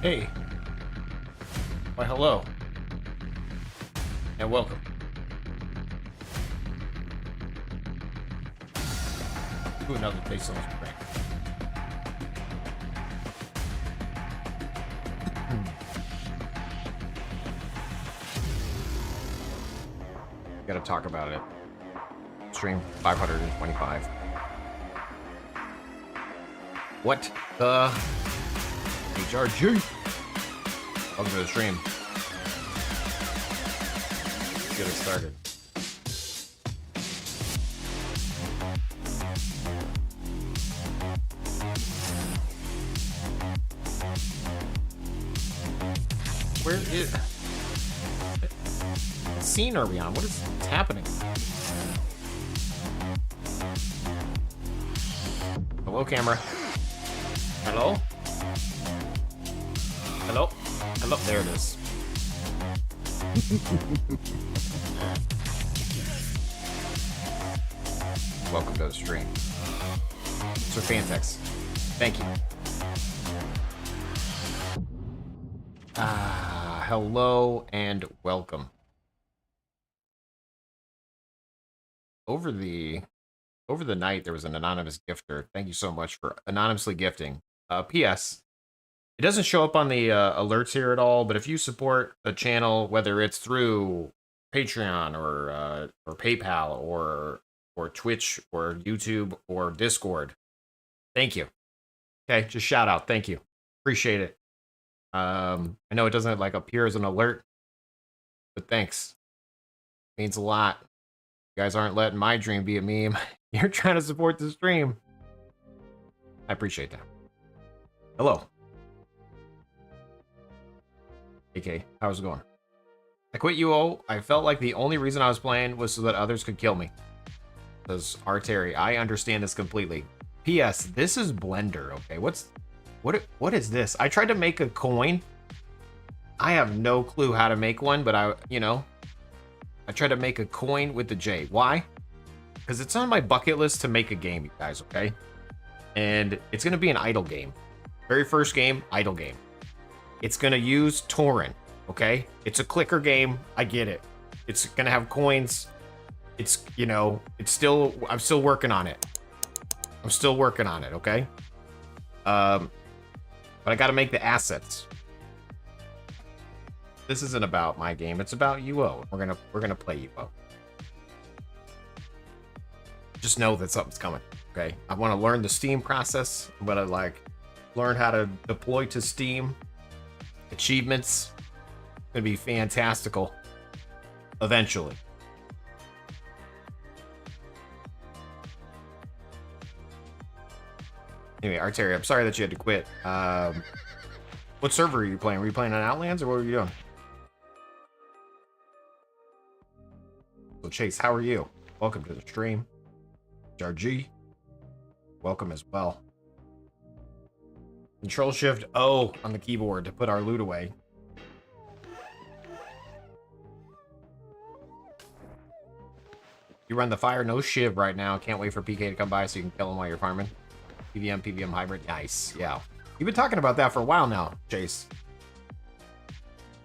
Hey. Why, hello. And welcome. To another Jaseowns prank. Gotta talk about it. Stream 525. What the HRG? Welcome to the stream. Let's get it started. Where is... What scene are we on? What is happening? Hello, camera. Hello? Hello? Hello? There it is. Welcome to the stream. Sir Fantex. Thank you. Hello and welcome. Over the night, there was an anonymous gifter. Thank you so much for anonymously gifting. P.S. It doesn't show up on the alerts here at all, but if you support a channel, whether it's through Patreon or PayPal or Twitch or YouTube or Discord, thank you. Okay, just shout out. Thank you. Appreciate it. I know it doesn't like appear as an alert, but thanks. It means a lot. You guys aren't letting my dream be a meme. You're trying to support the stream. I appreciate that. Hello. AK, how's it going? I quit UO. I felt like the only reason I was playing was so that others could kill me. Says Arteri, I understand this completely. P.S. This is Blender, okay? What is this? I tried to make a coin. I have no clue how to make one, but I tried to make a coin with the J. Why? Because it's on my bucket list to make a game, you guys, okay? And it's going to be an idle game. Very first game, idle game. It's going to use torrent, okay? It's a clicker game. I get it. It's going to have coins. It's, I'm still working on it. I'm still working on it, okay? But I got to make the assets. This isn't about my game. It's about UO. We're going to play UO. Just know that something's coming, okay? I want to learn the Steam process. I'm going to learn how to deploy to Steam. Achievements. It's going to be fantastical. Eventually. Anyway, Arteri, I'm sorry that you had to quit. What server are you playing? Were you playing on Outlands or what were you doing? So Chase, how are you? Welcome to the stream. RG, welcome as well. Control Shift O on the keyboard to put our loot away. You run the fire, no shiv right now. Can't wait for PK to come by so you can kill him while you're farming. PVM hybrid, nice. Yeah, you've been talking about that for a while now, Chase.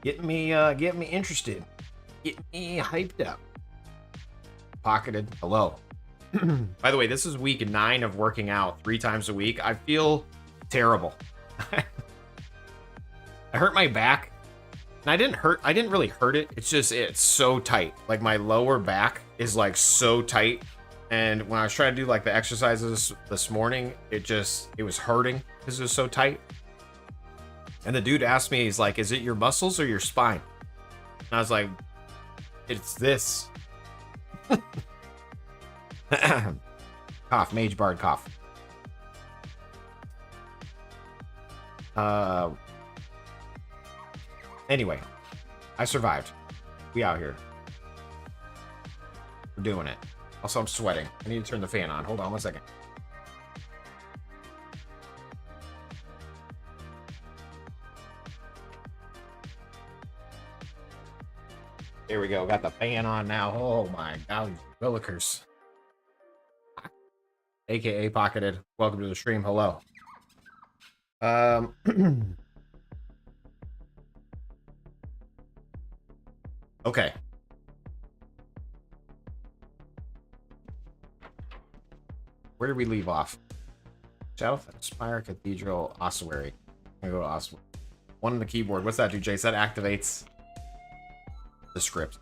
Get me interested. Get me hyped up. Pocketed. Hello. By the way, this is week 9 of working out 3 times a week. I feel terrible. I hurt my back. And I didn't really hurt it. It's so tight. Like my lower back is like so tight. And when I was trying to do like the exercises this morning, it was hurting because it was so tight. And the dude asked me, he's like, is it your muscles or your spine? And I was like, it's this. Cough, Mage Bard cough. Anyway, I survived. We out here. We're doing it. Also, I'm sweating. I need to turn the fan on. Hold on 1 second. Here we go. Got the fan on now. Oh my god, Willikers. AKA Pocketed. Welcome to the stream. Hello. Okay. Where did we leave off? South Spire Cathedral Ossuary. I'm gonna go to Ossuary. One on the keyboard. What's that do, Jace? That activates the script.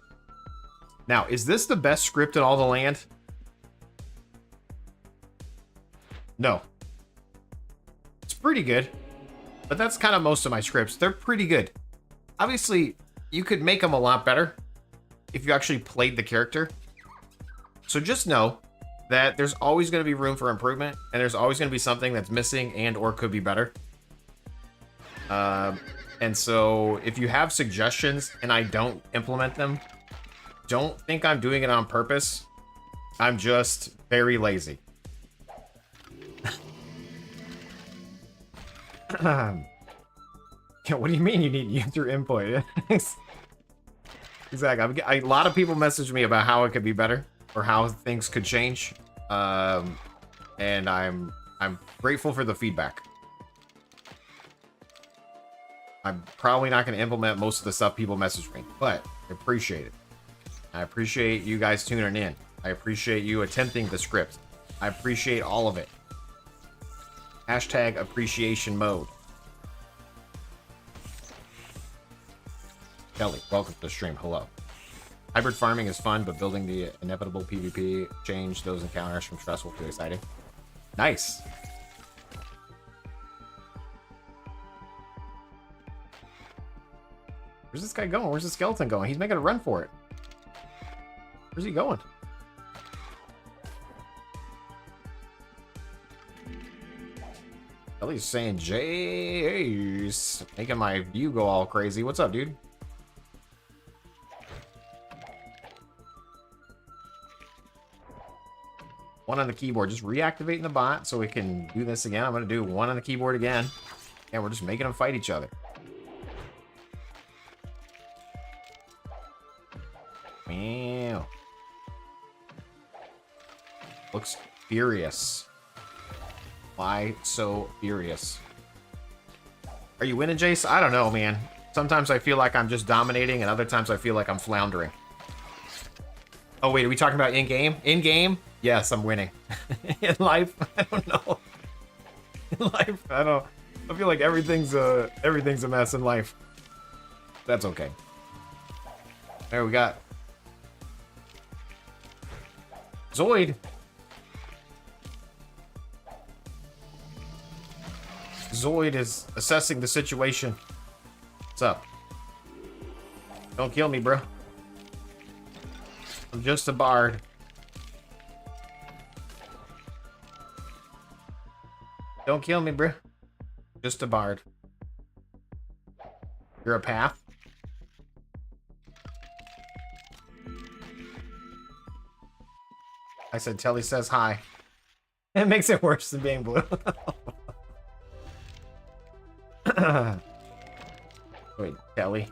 Now, is this the best script in all the land? No. It's pretty good. But that's kind of most of my scripts. They're pretty good. Obviously, you could make them a lot better if you actually played the character. So just know that there's always going to be room for improvement, and there's always going to be something that's missing and or could be better. And so if you have suggestions and I don't implement them, don't think I'm doing it on purpose. I'm just very lazy. What do you mean you need user input? Exactly. A lot of people message me about how it could be better or how things could change. And I'm grateful for the feedback. I'm probably not going to implement most of the stuff people message me, but I appreciate it. I appreciate you guys tuning in. I appreciate you attempting the script. I appreciate all of it. Hashtag appreciation mode. Kelly, welcome to the stream. Hello. Hybrid farming is fun, but building the inevitable PvP change those encounters from stressful to exciting. Nice. Where's this guy going? Where's the skeleton going? He's making a run for it. Where's he going? Kelly's saying Jace, making my view go all crazy. What's up, dude? One on the keyboard, just reactivating the bot so we can do this again. I'm going to do one on the keyboard again. And we're just making them fight each other. Meow. Looks furious. Why so furious? Are you winning, Jace? I don't know, man. Sometimes I feel like I'm just dominating, and other times I feel like I'm floundering. Oh, wait, are we talking about in-game? In-game? Yes, I'm winning. In life, I don't know. In life, I feel like everything's a mess in life. That's okay. There we got Zoid. Zoid is assessing the situation. What's up? Don't kill me, bro. I'm just a bard. Don't kill me, bro. Just a bard. You're a path. I said Telly says hi. It makes it worse than being blue. Wait, Telly.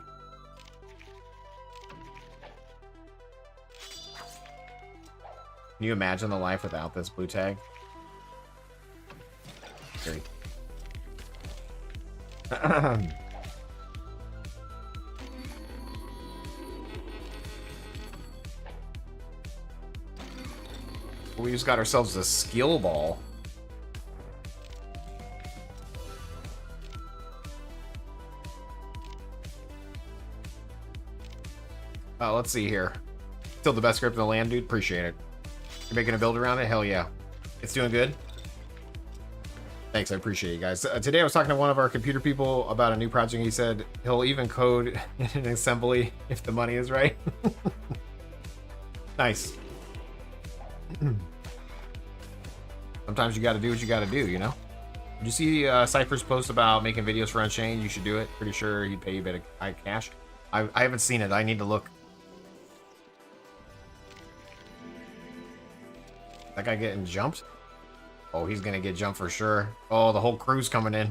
Can you imagine the life without this blue tag? Scary. We just got ourselves a skill ball. Let's see here. Still the best script in the land, dude. Appreciate it. You're making a build around it? Hell yeah. It's doing good. Thanks, I appreciate you guys. Today I was talking to one of our computer people about a new project. He said he'll even code in an assembly if the money is right. Nice. Sometimes you gotta do what you gotta do, you know? Did you see Cypher's post about making videos for Unchained? You should do it. Pretty sure he'd pay you a bit of high cash. I haven't seen it. I need to look. That guy getting jumped? Oh, he's gonna get jumped for sure. Oh, the whole crew's coming in.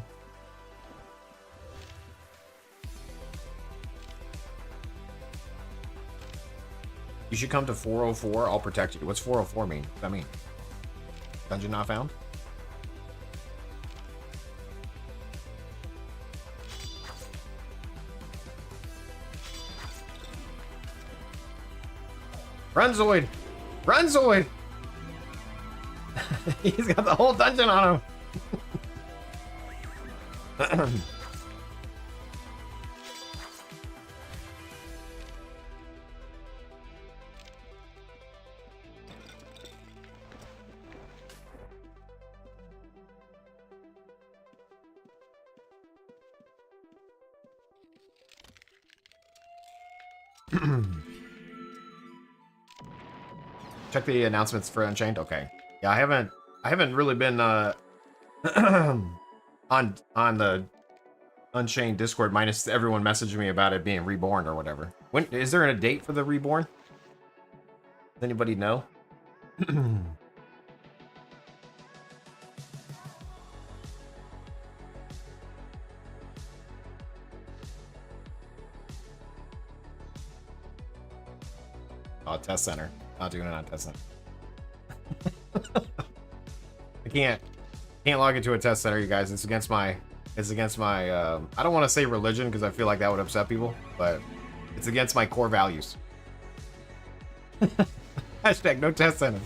You should come to 404. I'll protect you. What's 404 mean? What does that mean? Dungeon not found? Run, Zoid! Run, Zoid! He's got the whole dungeon on him. Check the announcements for Unchained. Okay. Yeah, I haven't really been on the Unchained Discord, minus everyone messaging me about it being reborn or whatever. When is there a date for the reborn? Does anybody know? Oh, test center. Not doing it on test center. I can't log into a test center, you guys. It's against my I don't want to say religion because I feel like that would upset people, but it's against my core values. Hashtag no test center.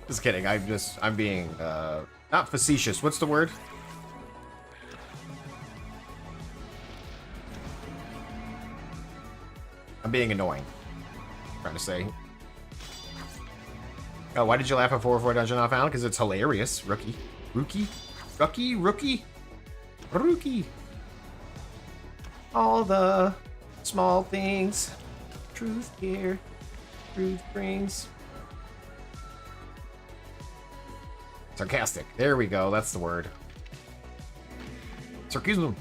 Just kidding. I'm being not facetious. What's the word? I'm being annoying. I'm trying to say. Oh, why did you laugh at 404 Dungeon Not Found? Because it's hilarious. Rookie. All the small things. Truth here. Truth brings. Sarcastic. There we go. That's the word. Sarcasm.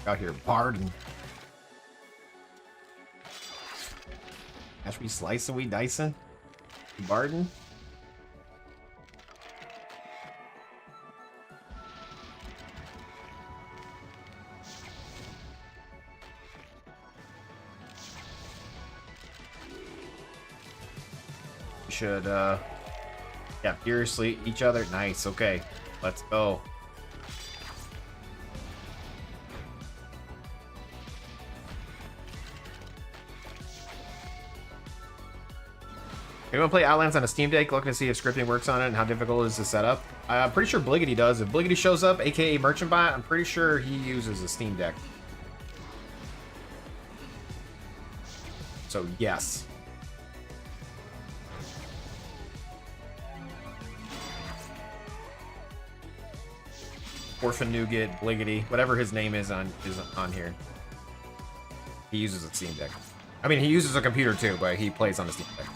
Out here, pardon. Ash we slicing, we dicing. Barden. We should, yeah, furiously each other. Nice, okay. Let's go. Anyone play Outlands on a Steam Deck? Looking to see if scripting works on it and how difficult it is to set up. I'm pretty sure Bliggity does. If Bliggity shows up, aka Merchant Bot, I'm pretty sure he uses a Steam Deck. So yes. Orphan Nougat, Bliggity, whatever his name is on here. He uses a Steam Deck. I mean, he uses a computer too, but he plays on a Steam Deck.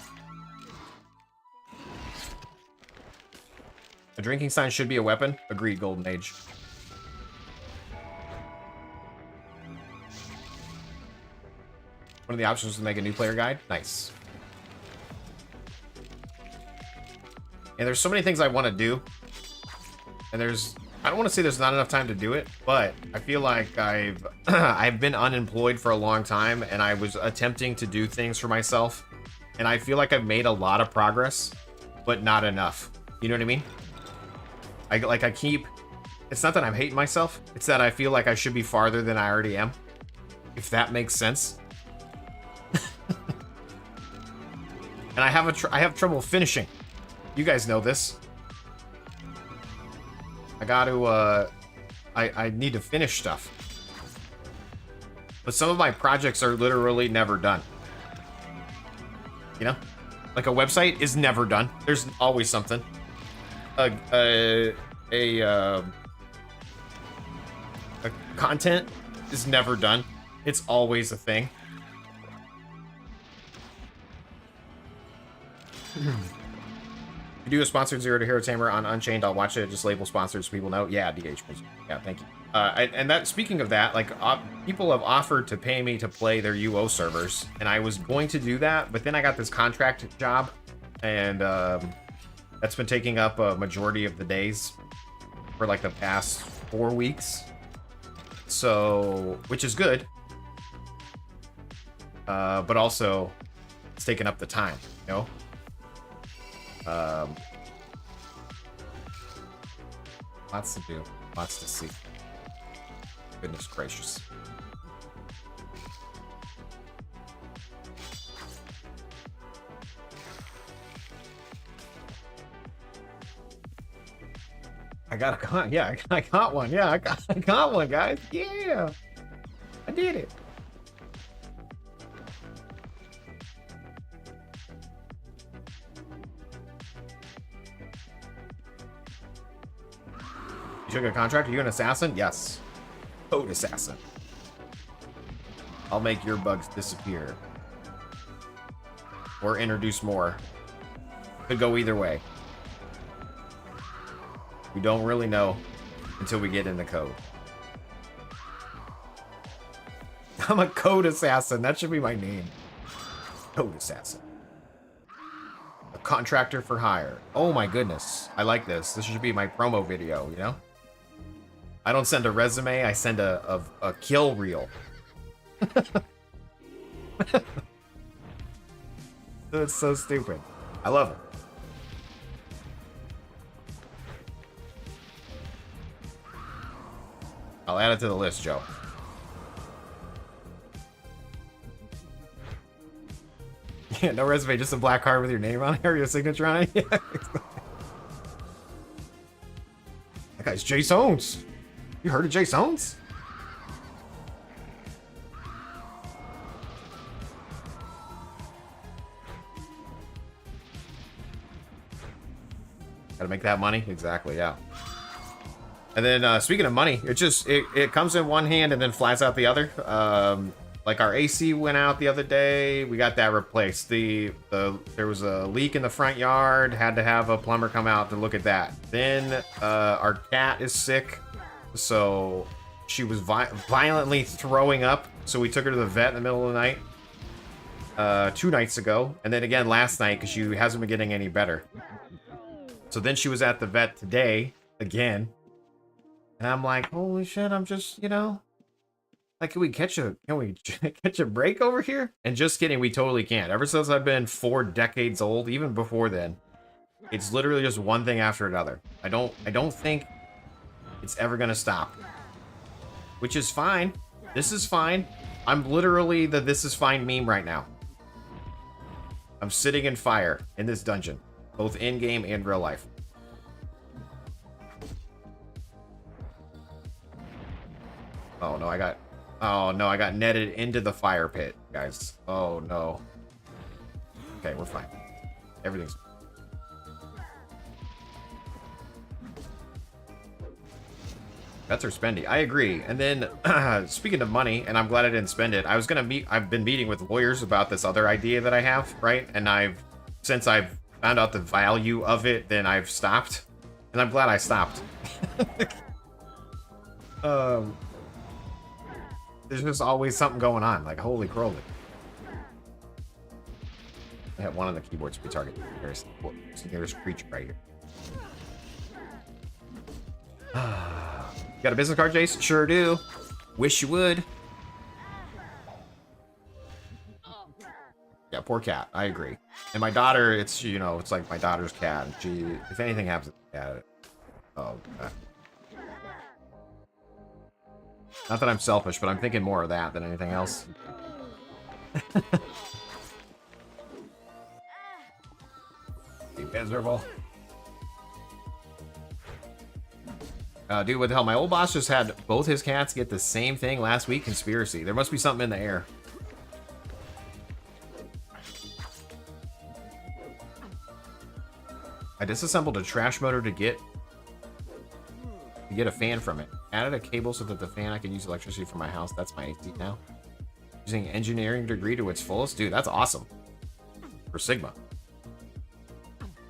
A drinking sign should be a weapon. Agreed, Golden Age. One of the options was to make a new player guide. Nice. And there's so many things I want to do. And I don't want to say there's not enough time to do it, but I feel like I've been unemployed for a long time, and I was attempting to do things for myself. And I feel like I've made a lot of progress, but not enough. You know what I mean? It's not that I'm hating myself, it's that I feel like I should be farther than I already am. If that makes sense. And I have trouble finishing. You guys know this. I gotta, I need to finish stuff. But some of my projects are literally never done. You know? Like a website is never done. There's always something. A content is never done. It's always a thing. If you do a sponsored Zero to Hero Tamer on Unchained, I'll watch it. Just label sponsored so people know. Yeah, DH. Yeah, thank you. And that, speaking of that, like people have offered to pay me to play their UO servers, and I was going to do that, but then I got this contract job, and that's been taking up a majority of the days for like the past 4 weeks. So, which is good. But also, It's taking up the time, you know? Lots to do. Lots to see. Goodness gracious. I got a con. Yeah, I got one. Yeah, I got one, guys. Yeah, I did it. You took a contract? Are you an assassin? Yes. Code assassin. I'll make your bugs disappear. Or introduce more. Could go either way. We don't really know until we get in the code. I'm a code assassin. That should be my name. Code assassin. A contractor for hire. Oh my goodness. I like this. This should be my promo video, you know? I don't send a resume, I send a kill reel. That's so stupid. I love it. I'll add it to the list, Joe. Yeah, no resume, just a black card with your name on it or your signature on it. Yeah, exactly. That guy's Jaseowns. You heard of Jaseowns? Gotta make that money. Exactly, yeah. And then speaking of money, it comes in one hand and then flies out the other. Like our AC went out the other day, we got that replaced. There was a leak in the front yard, had to have a plumber come out to look at that. Then our cat is sick, so she was violently throwing up, so we took her to the vet in the middle of the night 2 nights ago, and then again last night because she hasn't been getting any better. So then she was at the vet today again, and I'm like, holy shit, I'm just, you know, like, can we catch a break over here? And just kidding, we totally can't. Ever since I've been 4 decades old, even before then, it's literally just one thing after another. I don't think it's ever gonna stop. Which is fine. This is fine. I'm literally the this is fine meme right now. I'm sitting in fire in this dungeon, both in-game and real life. Oh no, I got netted into the fire pit, guys. Oh no. Okay, we're fine. Everything's fine. Vets are spendy. I agree. And then, speaking of money, and I'm glad I didn't spend it, I've been meeting with lawyers about this other idea that I have, right? And since I've found out the value of it, then I've stopped. And I'm glad I stopped. There's just always something going on, like, holy crowley. I have one on the keyboard to be targeted. There's a creature right here. Got a business card, Jace? Sure do. Wish you would. Yeah, poor cat. I agree. And my daughter, it's, you know, it's like my daughter's cat. She, if anything happens to the cat, oh, God. Not that I'm selfish, but I'm thinking more of that than anything else. Be miserable. Dude, what the hell? My old boss just had both his cats get the same thing last week. Conspiracy. There must be something in the air. I disassembled a trash motor to get a fan from it. Added a cable so that the fan I can use electricity for my house. That's my AC now. Using engineering degree to its fullest. Dude, that's awesome. For Sigma.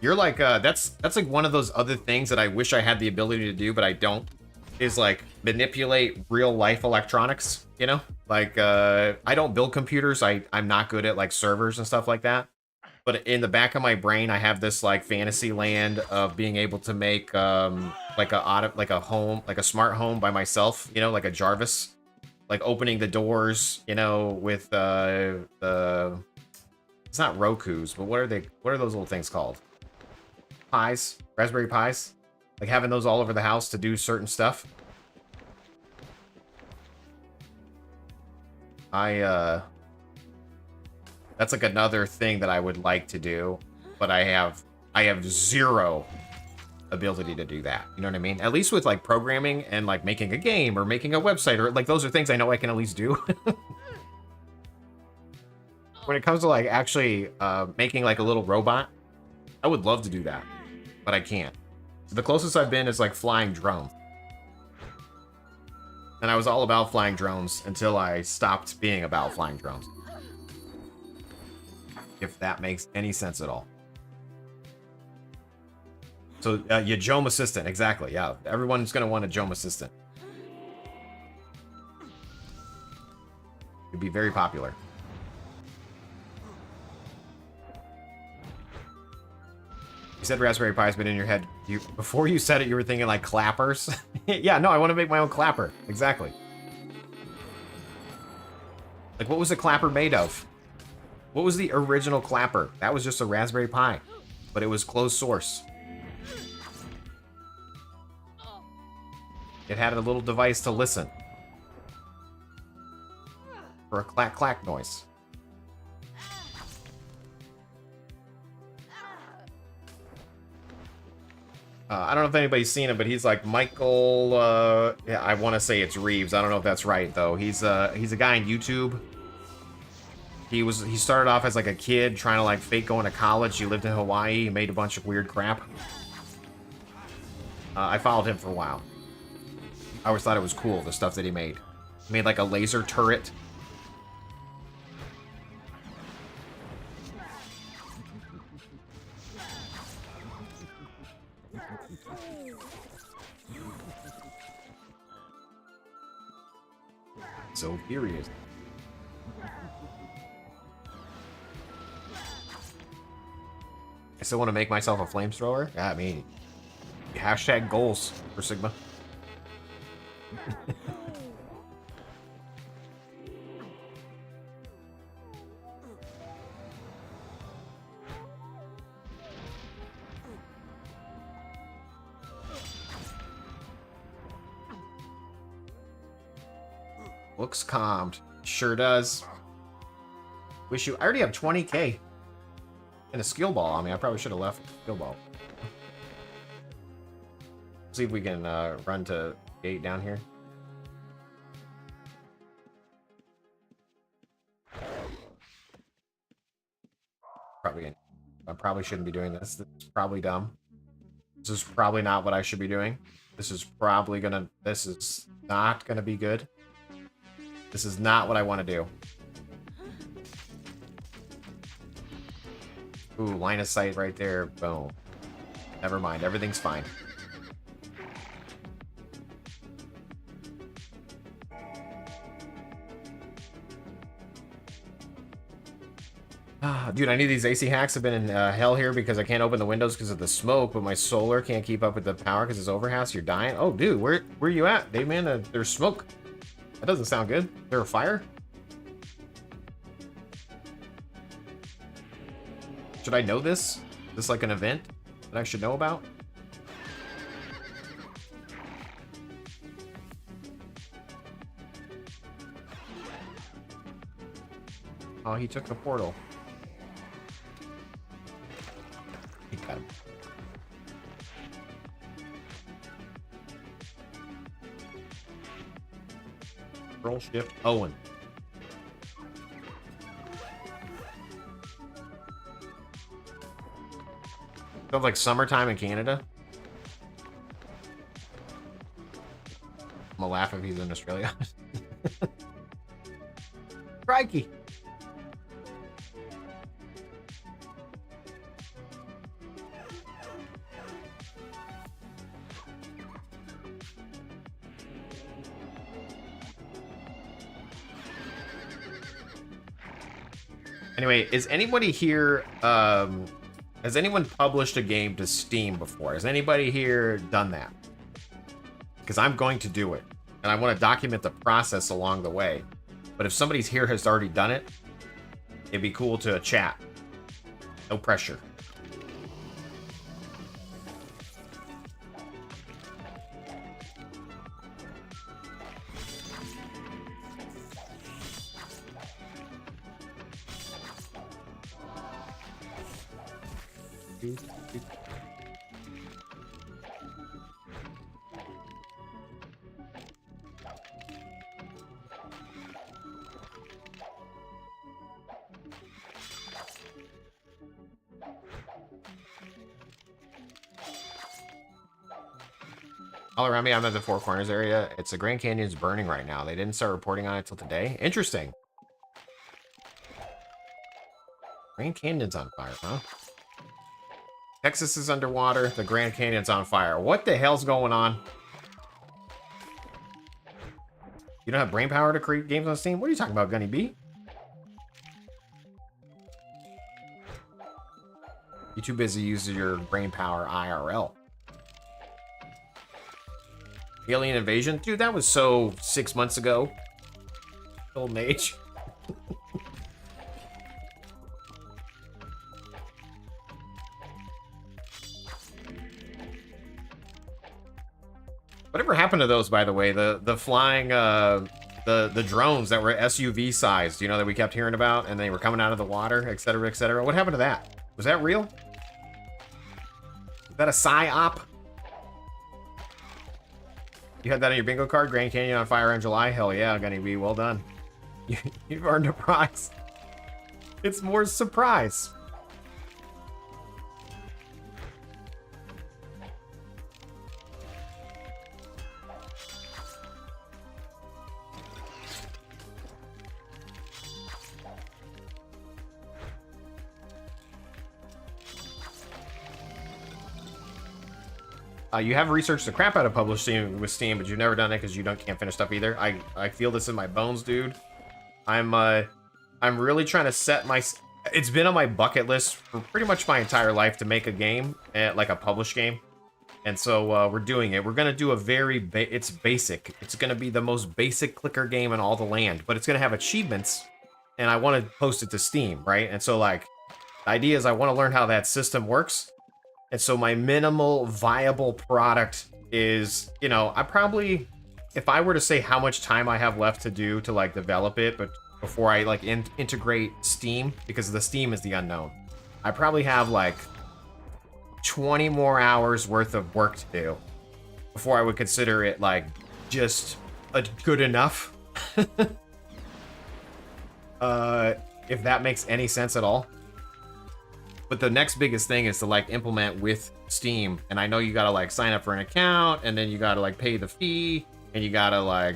You're like, that's like one of those other things that I wish I had the ability to do, but I don't. Is like manipulate real life electronics, you know? Like, I don't build computers. I'm not good at like servers and stuff like that. But in the back of my brain, I have this like fantasy land of being able to make like a home, like a smart home by myself, you know, like a Jarvis, like opening the doors, you know, with the It's not Roku's, but what are they? What are those little things called? Pies? Raspberry Pis? Like having those all over the house to do certain stuff. That's like another thing that I would like to do, but I have zero ability to do that. You know what I mean? At least with like programming and like making a game or making a website, or like those are things I know I can at least do. When it comes to like actually making like a little robot, I would love to do that, but I can't. The closest I've been is like flying drones. And I was all about flying drones until I stopped being about flying drones. If that makes any sense at all. So, your Jome Assistant, exactly, yeah. Everyone's going to want a Jome Assistant. It'd be very popular. You said Raspberry Pi's been in your head. Before you said it, you were thinking like clappers. Yeah, no, I want to make my own clapper. Exactly. Like, what was the clapper made of? What was the original clapper? That was just a Raspberry Pi, but it was closed source. It had a little device to listen for a clack clack noise. I don't know if anybody's seen it, but he's like Michael. Yeah, I want to say it's Reeves. I don't know if that's right though. He's a guy on YouTube. He started off as like a kid trying to like fake going to college. He lived in Hawaii. He made a bunch of weird crap. I followed him for a while. I always thought it was cool, the stuff that he made. He made like a laser turret. So furious. I still want to make myself a flamethrower? Yeah, I mean, hashtag goals for Sigma. Looks calmed. Sure does. Wish you... I already have 20k. And a skill ball. I mean, I probably should have left skill ball. See if we can run to gate down here. I probably shouldn't be doing this. This is probably dumb. This is probably not what I should be doing. This is probably gonna... This is not gonna be good. This is not what I want to do. Ooh, line of sight right there. Boom. Never mind. Everything's fine. Dude, I need these AC hacks. Have been in hell here because I can't open the windows because of the smoke, but my solar can't keep up with the power because it's overhouse. You're dying. Oh, dude, where are you at? Dave, man, there's smoke. That doesn't sound good. Is there a fire? Should I know this? Is this like an event that I should know about? Oh, he took the portal. He got him. Control shift Owen. Sounds like summertime in Canada. I'm gonna laugh if he's in Australia. Crikey. Anyway, is anybody here, has anyone published a game to Steam before? Has anybody here done that? Because I'm going to do it, and I want to document the process along the way. But if somebody's here has already done it, it'd be cool to chat No pressure. All around me, I'm at the Four Corners area. It's the Grand Canyon's burning right now. They didn't start reporting on it till today. Interesting. Grand Canyon's on fire, huh? Texas is underwater. The Grand Canyon's on fire. What the hell's going on? You don't have brain power to create games on Steam? What are you talking about, Gunny B? You're too busy using your brain power IRL. Alien Invasion? Dude, that was so 6 months ago. Golden Age. Whatever happened to those, by the way? The flying, the drones that were SUV sized, you know, that we kept hearing about, and they were coming out of the water, etc., etc. What happened to that? Was that real? Is that a PSYOP? You had that on your bingo card? Grand Canyon on fire in July? Hell yeah, Gunny B, well done. You've earned a prize. It's more surprise. You have researched the crap out of publishing with Steam, but you've never done it because you can't finish stuff either. I feel this in my bones, dude. I'm really trying to set my... It's been on my bucket list for pretty much my entire life to make a game, like a published game. And so we're doing it. We're going to do a very... it's basic. It's going to be the most basic clicker game in all the land, but it's going to have achievements, and I want to post it to Steam, right? And so, like, the idea is I want to learn how that system works. And so my minimal viable product is, you know, I probably, if I were to say how much time I have left to do to like develop it, but before I like integrate Steam, because the Steam is the unknown, I probably have like 20 more hours worth of work to do before I would consider it like just a good enough. If that makes any sense at all. But the next biggest thing is to like implement with Steam. And I know you gotta like sign up for an account, and then you gotta like pay the fee, and you gotta like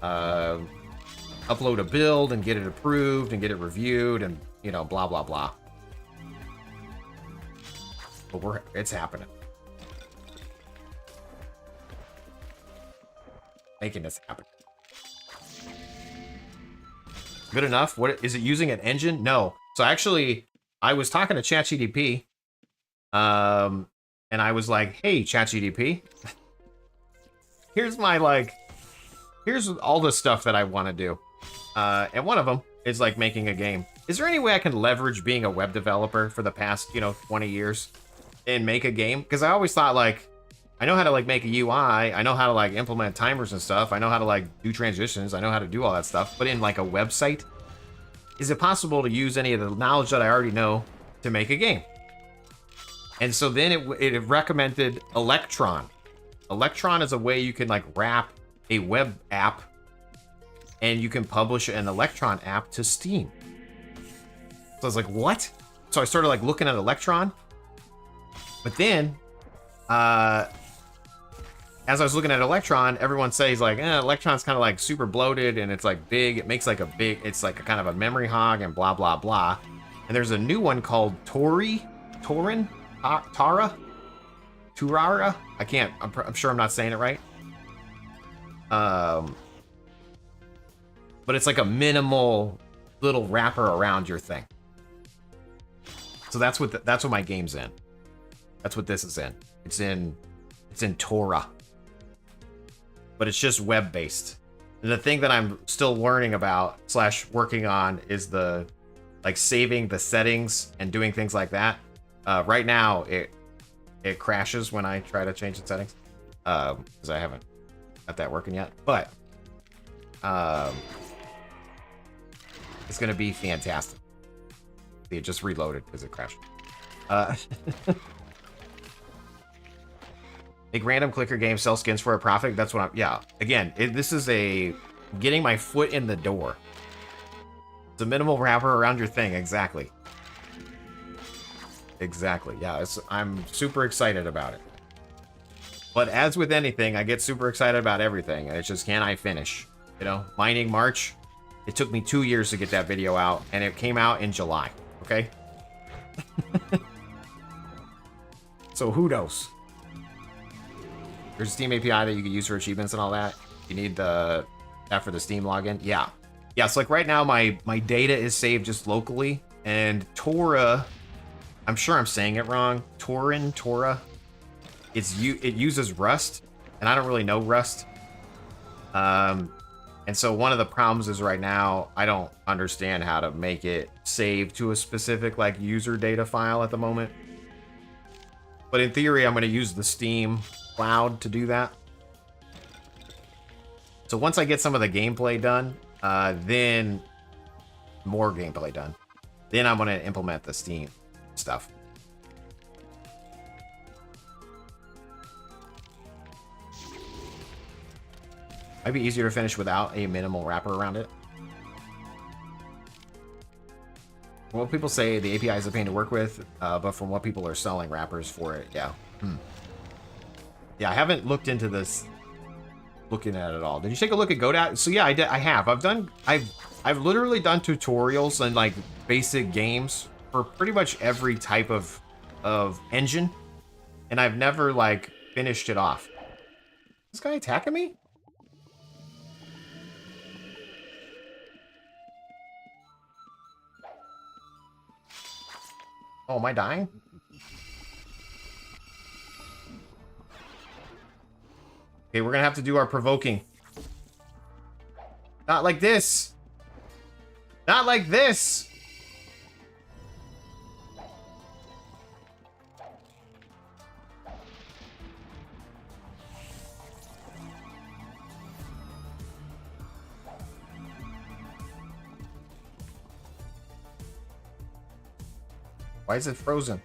upload a build and get it approved and get it reviewed, and you know, blah blah blah. But it's happening. Making this happen. Good enough? What is it using an engine? No. So actually, I was talking to ChatGDP, and I was like, hey, ChatGDP, here's all the stuff that I want to do. And one of them is like making a game. Is there any way I can leverage being a web developer for the past, 20 years and make a game? Because I always thought like, I know how to like make a UI. I know how to like implement timers and stuff. I know how to like do transitions. I know how to do all that stuff. But in like a website, is it possible to use any of the knowledge that I already know to make a game? And so then it recommended Electron. Electron is a way you can like wrap a web app, and you can publish an Electron app to Steam. So I was like, what? So I started like looking at Electron, but then as I was looking at Electron, everyone says like, Electron's kind of like super bloated, and it's like big. It makes like it's like a kind of a memory hog, and blah, blah, blah. And there's a new one called Turara? I'm sure I'm not saying it right. But it's like a minimal little wrapper around your thing. So that's what my game's in. That's what this is in. It's in Torah. But it's just web-based. And the thing that I'm still learning about / working on is the like saving the settings and doing things like that. Right now, it crashes when I try to change the settings because I haven't got that working yet. But it's gonna be fantastic. It just reloaded because it crashed. Make random clicker games, sell skins for a profit. That's what I'm. Yeah. Again, this is a getting my foot in the door. It's a minimal wrapper around your thing. Exactly. Exactly. Yeah. I'm super excited about it. But as with anything, I get super excited about everything. It's just, can I finish? You know, Mining March. It took me 2 years to get that video out, and it came out in July. Okay. So who knows? There's a Steam API that you can use for achievements and all that. You need that for the Steam login. Yeah. Yeah, so like right now my data is saved just locally, and Tora, I'm sure I'm saying it wrong. Tora. It uses Rust, and I don't really know Rust. And so one of the problems is right now I don't understand how to make it save to a specific like user data file at the moment. But in theory, I'm going to use the Steam cloud to do that. So once I get some of the gameplay done, then more gameplay done, then I'm going to implement the Steam stuff. Might be easier to finish without a minimal wrapper around it. What people say, the API is a pain to work with, but from what people are selling wrappers for it, yeah. Yeah, I haven't looked into this, looking at it all. Did you take a look at GoDaddy? So yeah, I have. I've literally done tutorials and like basic games for pretty much every type of engine, and I've never like finished it off. This guy attacking me? Oh, am I dying? Okay, we're gonna have to do our provoking. Not like this. Not like this. Why is it frozen?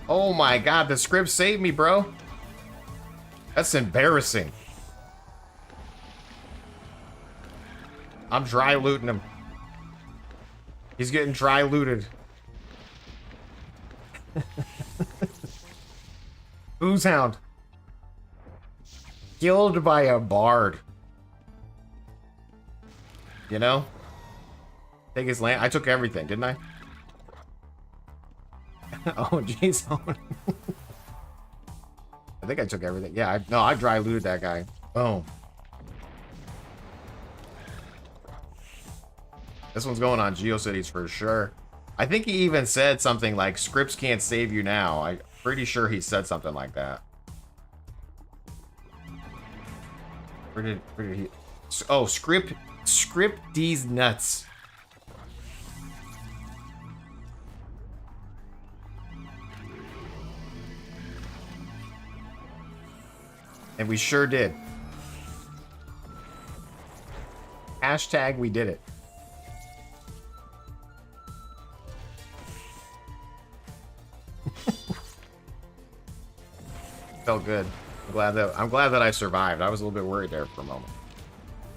Oh my god, the script saved me, bro. That's embarrassing. I'm dry looting him. He's getting dry looted. Ooze Hound. Killed by a bard. You know? Take his land. I took everything, didn't I? Oh, Jaseowns. I think I took everything. Yeah, I dry looted that guy. Boom. This one's going on GeoCities for sure. I think he even said something like, scripts can't save you now. I'm pretty sure he said something like that. Where did he... Oh, script these nuts. And we sure did. Hashtag we did it. Felt good. I'm glad that I survived. I was a little bit worried there for a moment.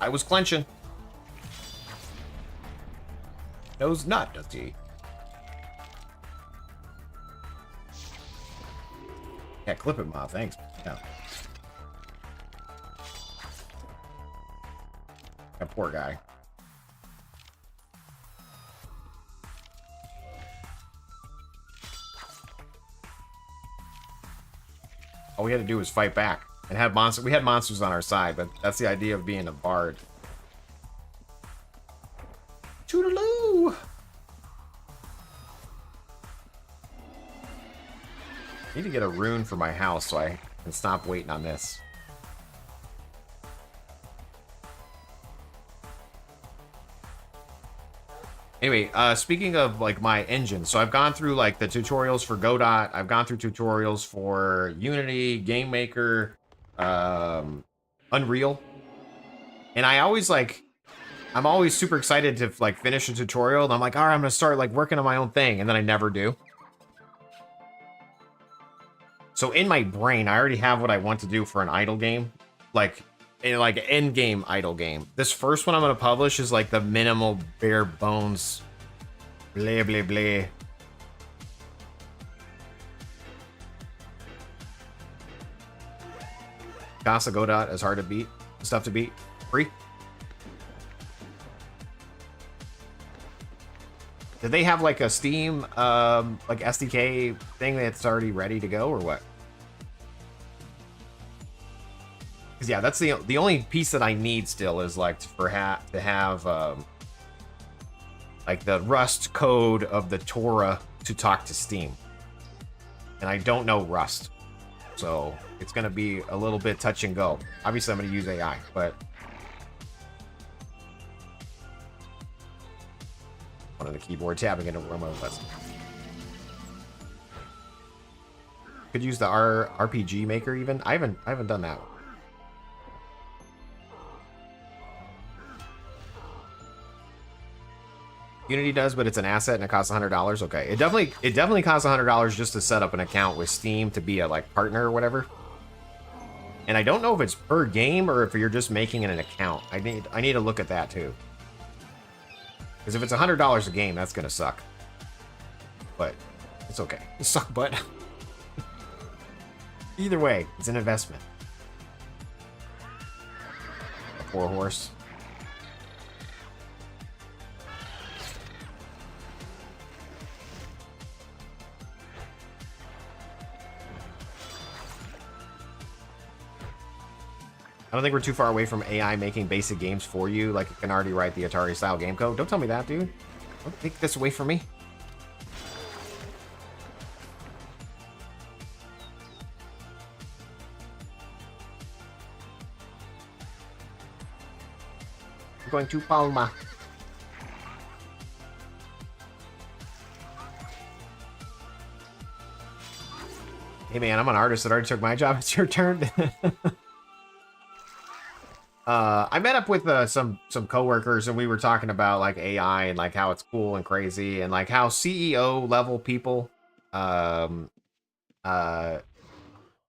I was clenching. Nose not, does he? Yeah, clip it, Ma. Thanks. Yeah. That poor guy. All we had to do was fight back and have monsters. We had monsters on our side, but that's the idea of being a bard. Toodaloo! Need to get a rune for my house so I can stop waiting on this. Anyway, speaking of like my engine, so I've gone through like the tutorials for Godot. I've gone through tutorials for Unity, Game Maker, Unreal, and I'm always super excited to like finish a tutorial. And I'm like, all right, I'm gonna start like working on my own thing, and then I never do. So in my brain, I already have what I want to do for an idle game, like an end game idle game. This first one I'm gonna publish is like the minimal bare bones, blah blah blah. Casa Godot is hard to beat, stuff to beat, free. Did they have like a Steam like SDK thing that's already ready to go or what? Because yeah, that's the only piece that I need still is like to have like the Rust code of the Torah to talk to Steam, and I don't know Rust, so it's gonna be a little bit touch and go. Obviously, I'm gonna use AI, but on the keyboard, tabbing into remote button. Could use the RPG maker even. I haven't done that one. Unity does, but it's an asset and it costs $100. Okay, it definitely costs $100 just to set up an account with Steam to be a like partner or whatever. And I don't know if it's per game or if you're just making an account. I need to look at that too. Because if it's $100 a game, that's gonna suck. But it's okay. It suck, but either way, it's an investment. A poor horse. I don't think we're too far away from AI making basic games for you, like it can already write the Atari-style game code. Don't tell me that, dude. Don't take this away from me. I'm going to Palma. Hey man, I'm an artist that already took my job. It's your turn. I met up with some coworkers and we were talking about like AI and like how it's cool and crazy and like how CEO level people, you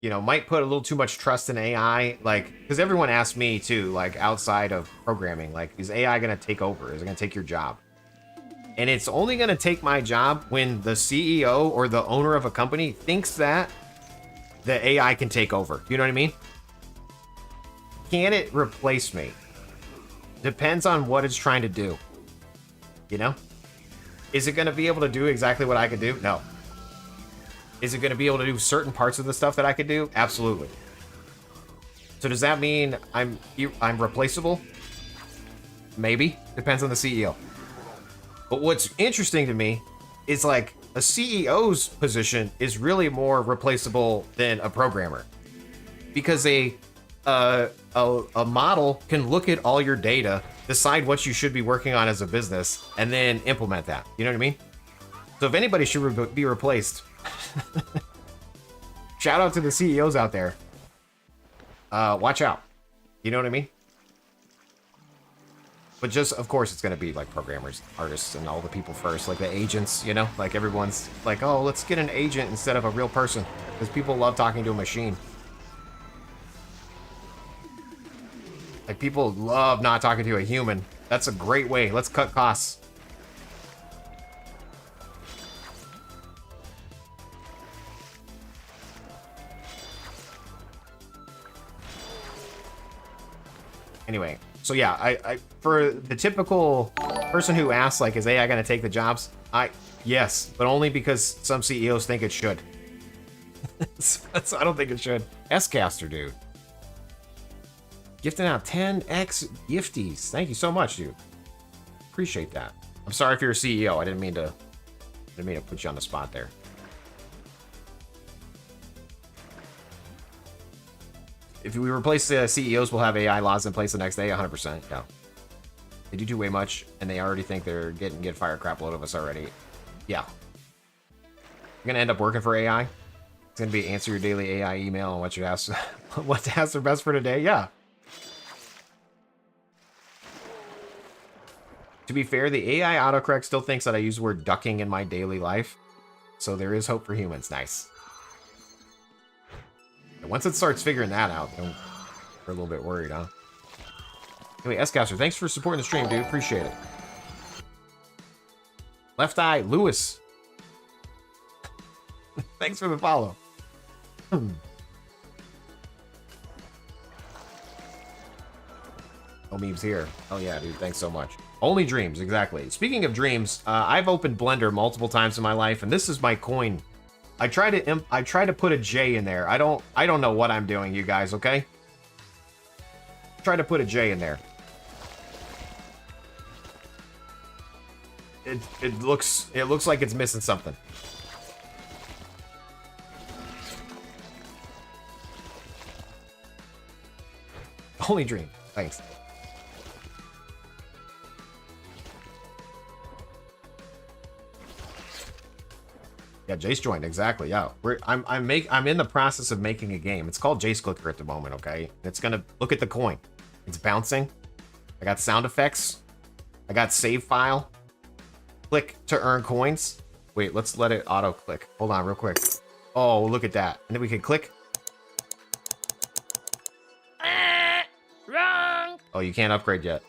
know, might put a little too much trust in AI. Like, because everyone asked me too, like outside of programming, like, is AI going to take over? Is it going to take your job? And it's only going to take my job when the CEO or the owner of a company thinks that the AI can take over. You know what I mean? Can it replace me? Depends on what it's trying to do. You know? Is it going to be able to do exactly what I could do? No. Is it going to be able to do certain parts of the stuff that I could do? Absolutely. So does that mean I'm replaceable? Maybe. Depends on the CEO. But what's interesting to me is like a CEO's position is really more replaceable than a programmer. Because a model can look at all your data, decide what you should be working on as a business, and then implement that. You know what I mean? So if anybody should be replaced, shout out to the CEOs out there. Watch out. You know what I mean? But just, of course, it's going to be like programmers, artists, and all the people first, like the agents, you know? Like everyone's like, oh, let's get an agent instead of a real person. Because people love talking to a machine. Like, people love not talking to a human. That's a great way. Let's cut costs. Anyway, so yeah, I for the typical person who asks, like, is AI gonna take the jobs? Yes, but only because some CEOs think it should. I don't think it should. S-Caster, dude. Gifting out 10x gifties. Thank you so much, dude. Appreciate that. I'm sorry if you're a CEO. I didn't mean to put you on the spot there. If we replace the CEOs, we'll have AI laws in place the next day. 100%. Yeah. They do way much, and they already think they're get fire crap load of us already. Yeah. You're gonna end up working for AI. It's gonna be answer your daily AI email and what you ask, what tasks are best for today. Yeah. To be fair, the AI autocorrect still thinks that I use the word ducking in my daily life, so there is hope for humans. Nice. And once it starts figuring that out, then we're a little bit worried, huh? Anyway, S-Caster, thanks for supporting the stream, dude. Appreciate it. Left Eye, Lewis. Thanks for the follow. No memes here. Oh yeah, dude. Thanks so much. Only dreams, exactly. Speaking of dreams, I've opened Blender multiple times in my life, and this is my coin. I try to put a J in there. I don't know what I'm doing, you guys. Okay. Try to put a J in there. It looks like it's missing something. Only dream. Thanks. Yeah, Jace joined, exactly. Yeah. I'm in the process of making a game. It's called Jace Clicker at the moment, okay? It's gonna look at the coin. It's bouncing. I got sound effects. I got save file. Click to earn coins. Wait, let's let it auto click. Hold on real quick. Oh, look at that. And then we can click. Wrong. Oh, you can't upgrade yet.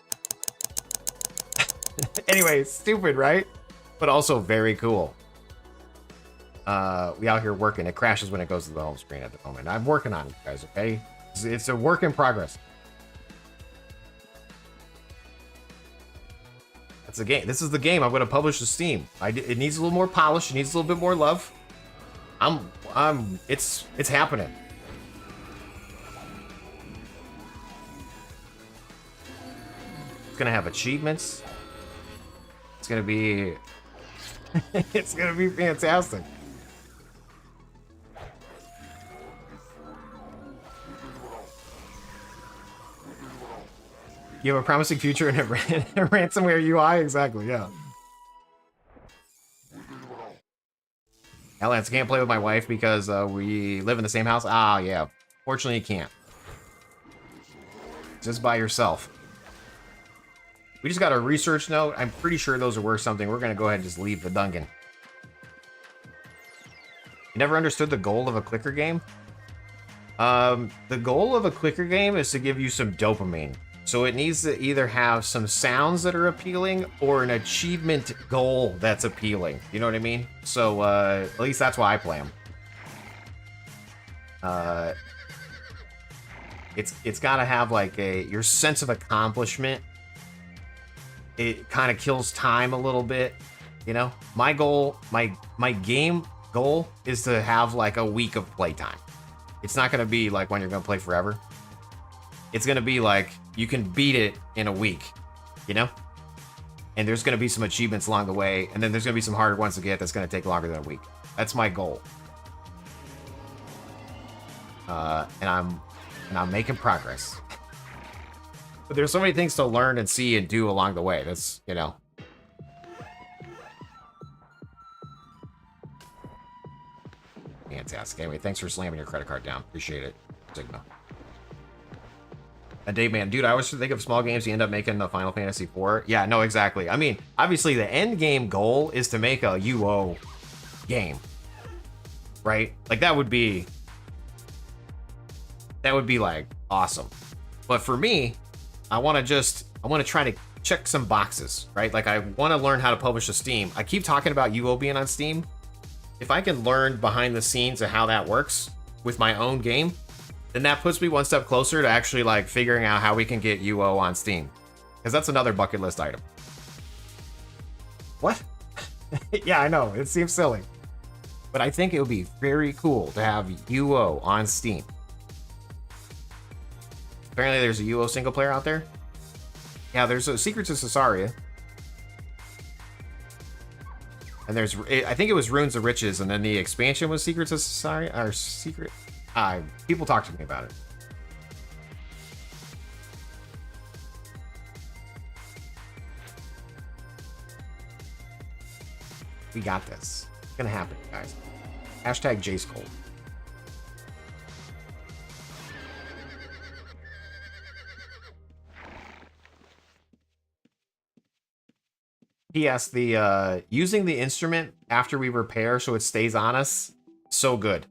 Anyway, stupid, right? But also very cool. We out here working. It crashes when it goes to the home screen at the moment. I'm working on it, guys, okay? It's a work in progress. That's the game. This is the game I'm going to publish to Steam. It needs a little more polish. It needs a little bit more love. It's happening. It's going to have achievements. It's going to be... it's going to be fantastic. You have a promising future in a ransomware UI? Exactly, yeah. Lance, can't play with my wife because we live in the same house? Ah, yeah. Fortunately, you can't. Just by yourself. We just got a research note. I'm pretty sure those are worth something. We're going to go ahead and just leave the dungeon. You never understood the goal of a clicker game? The goal of a clicker game is to give you some dopamine. So it needs to either have some sounds that are appealing or an achievement goal that's appealing. You know what I mean? So at least that's why I play them. It's got to have like your sense of accomplishment. It kind of kills time a little bit. You know, my goal, my game goal is to have like a week of playtime. It's not going to be like when you're going to play forever. It's going to be like you can beat it in a week, you know? And there's going to be some achievements along the way, and then there's going to be some harder ones to get that's going to take longer than a week. That's my goal. And I'm making progress. But there's so many things to learn and see and do along the way. That's, you know. Fantastic. Anyway, thanks for slamming your credit card down. Appreciate it, Sigma. And Dave, man, dude, I always think of small games you end up making the Final Fantasy IV. Yeah, no, exactly. I mean, obviously the end game goal is to make a UO game, right? Like that would be like awesome. But for me, I want to try to check some boxes, right? Like I want to learn how to publish to Steam. I keep talking about UO being on Steam. If I can learn behind the scenes of how that works with my own game, then that puts me one step closer to actually like figuring out how we can get UO on Steam. Because that's another bucket list item. What? Yeah, I know. It seems silly. But I think it would be very cool to have UO on Steam. Apparently there's a UO single player out there. Yeah, there's a Secrets of Cesaria. And there's, I think it was Runes of Riches, and then the expansion was Secrets of Cesaria, or Secret... people talk to me about it. We got this. It's gonna happen, guys. Hashtag Jace Cold. P.S. The using the instrument after we repair so it stays on us, so good.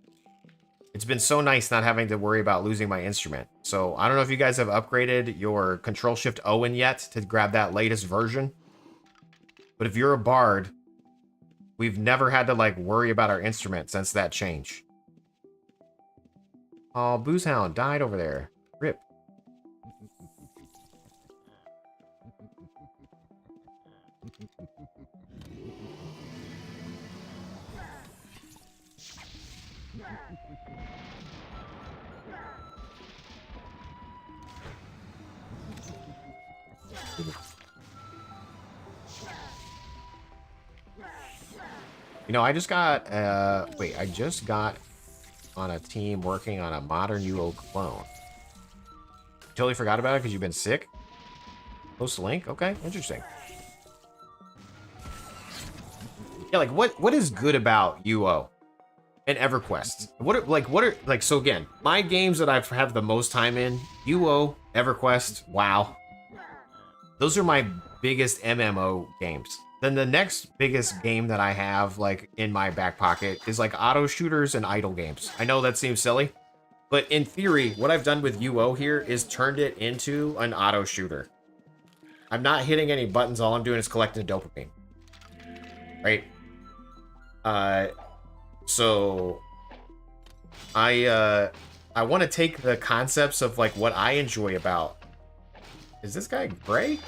It's been so nice not having to worry about losing my instrument. So I don't know if you guys have upgraded your Control-Shift Owen yet to grab that latest version. But if you're a bard, we've never had to like worry about our instrument since that change. Oh, Boozehound died over there. Rip. You know, I just got, wait, I just got on a team working on a modern UO clone. Totally forgot about it because you've been sick? Post link? Okay, interesting. Yeah, like, what is good about UO and EverQuest? So again, my games that I've had the most time in, UO, EverQuest, WoW. Those are my biggest MMO games. Then the next biggest game that I have, like, in my back pocket is, like, auto shooters and idle games. I know that seems silly, but in theory, what I've done with UO here is turned it into an auto shooter. I'm not hitting any buttons. All I'm doing is collecting dopamine. Right? So I want to take the concepts of, like, what I enjoy about... Is this guy gray?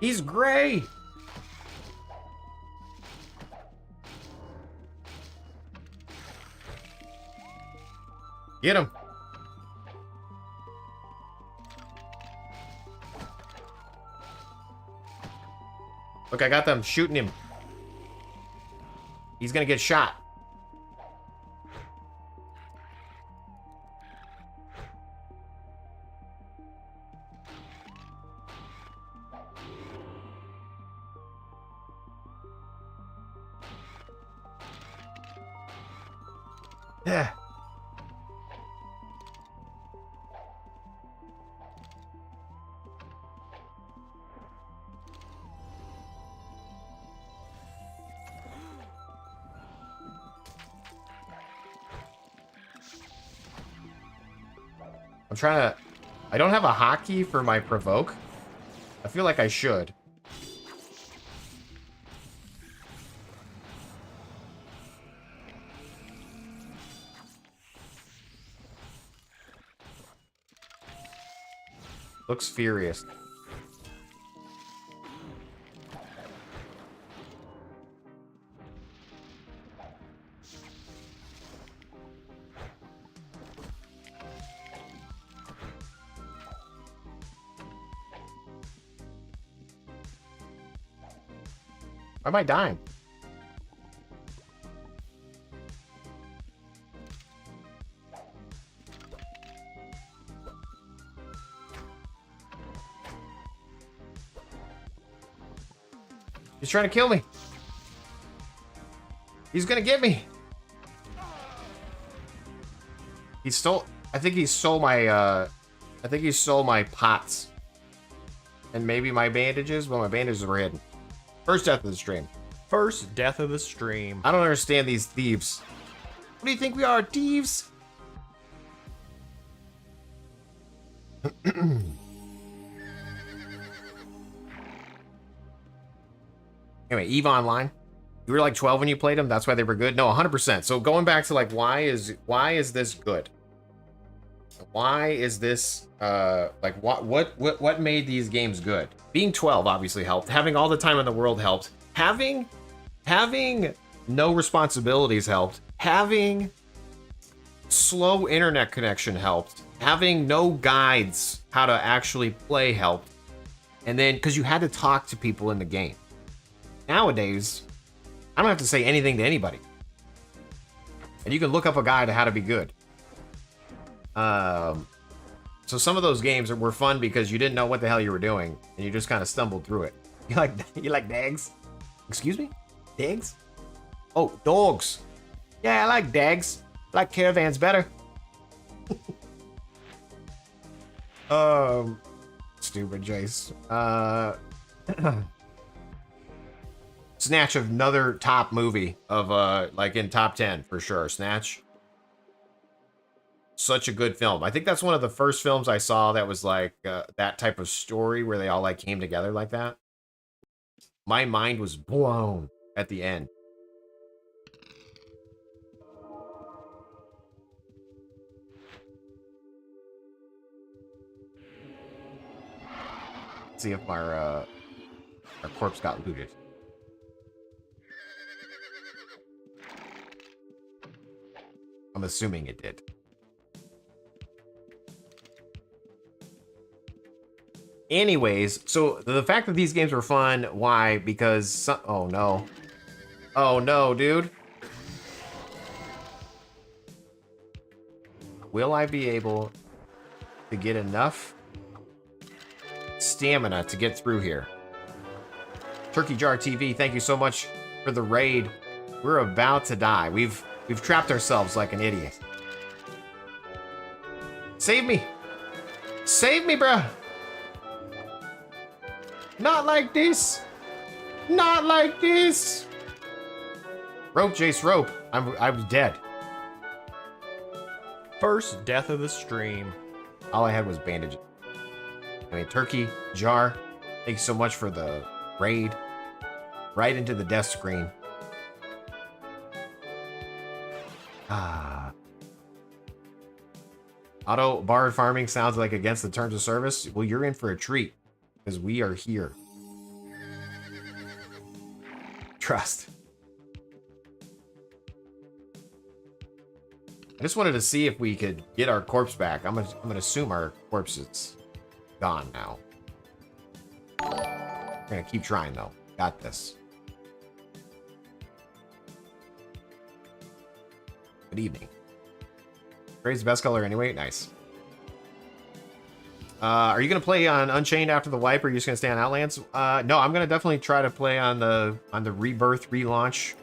He's gray! Get him. Look, I got them shooting him. He's gonna get shot. Yeah. I'm trying to... I don't have a hotkey for my provoke. I feel like I should. Looks furious. Why am I dying? He's trying to kill me. He's gonna get me. He stole... I think he stole my, I think he stole my pots. And maybe my bandages? Well, my bandages were hidden. First death of the stream. First death of the stream. I don't understand these thieves. What do you think we are, thieves? Anyway, EVE Online. You were like 12 when you played them. That's why they were good. No, 100%. So going back to like, why is this good? Why is this like what made these games good? Being 12 obviously helped. Having all the time in the world helped. Having no responsibilities helped. Having slow internet connection helped. Having no guides how to actually play helped. And then because you had to talk to people in the game. Nowadays, I don't have to say anything to anybody. And you can look up a guide to how to be good. So some of those games were fun because you didn't know what the hell you were doing, and you just kind of stumbled through it. You like dags? Excuse me? Dags? Oh, dogs. Yeah, I like dags. I like caravans better. Stupid Jace. Snatch, another top movie of like in top 10 for sure. Snatch. Such a good film. I think that's one of the first films I saw that was like that type of story where they all like came together like that. My mind was blown at the end. Let's see if our corpse got looted. I'm assuming it did. Anyways, so the fact that these games were fun, why? Because oh no. Oh no, dude. Will I be able to get enough stamina to get through here? Turkey Jar TV, thank you so much for the raid. We're about to die. We've trapped ourselves like an idiot. Save me! Save me, bruh! Not like this! Not like this! Rope, Jace, rope. I'm dead. First death of the stream. All I had was bandages. I mean, Turkey Jar, thank you so much for the raid. Right into the death screen. Ah. Auto barred farming sounds like against the terms of service. Well, you're in for a treat, because we are here. Trust. I just wanted to see if we could get our corpse back. I'm gonna assume our corpse is gone now. We're gonna keep trying though. Got this. Good evening. Gray's the best color anyway. Nice. Are you gonna play on Unchained after the wipe, or are you just gonna stay on Outlands? No, I'm gonna definitely try to play on the Rebirth relaunch.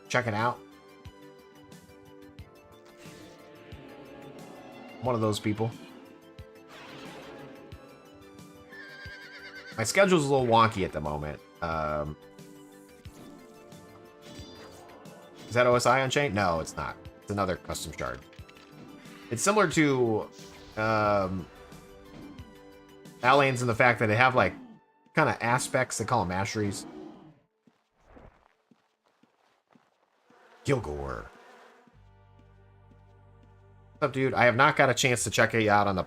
Check it out. One of those people. My schedule's a little wonky at the moment. Is that OSI Unchained? No, it's not. It's another custom shard. It's similar to Outlands in the fact that they have like kind of aspects. They call them masteries. Gilgore. What's up, dude? I have not got a chance to check you out on the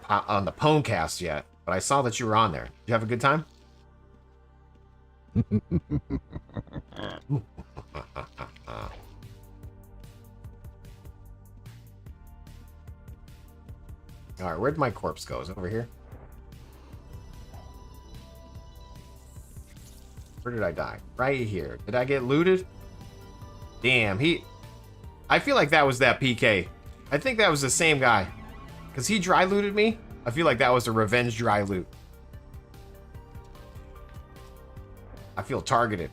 Pwnecast yet, but I saw that you were on there. Did you have a good time? All right, where'd my corpse go? Is it over here? Where did I die? Right here. Did I get looted? Damn, I feel like that was that PK. I think that was the same guy. Because he dry looted me. I feel like that was a revenge dry loot. I feel targeted.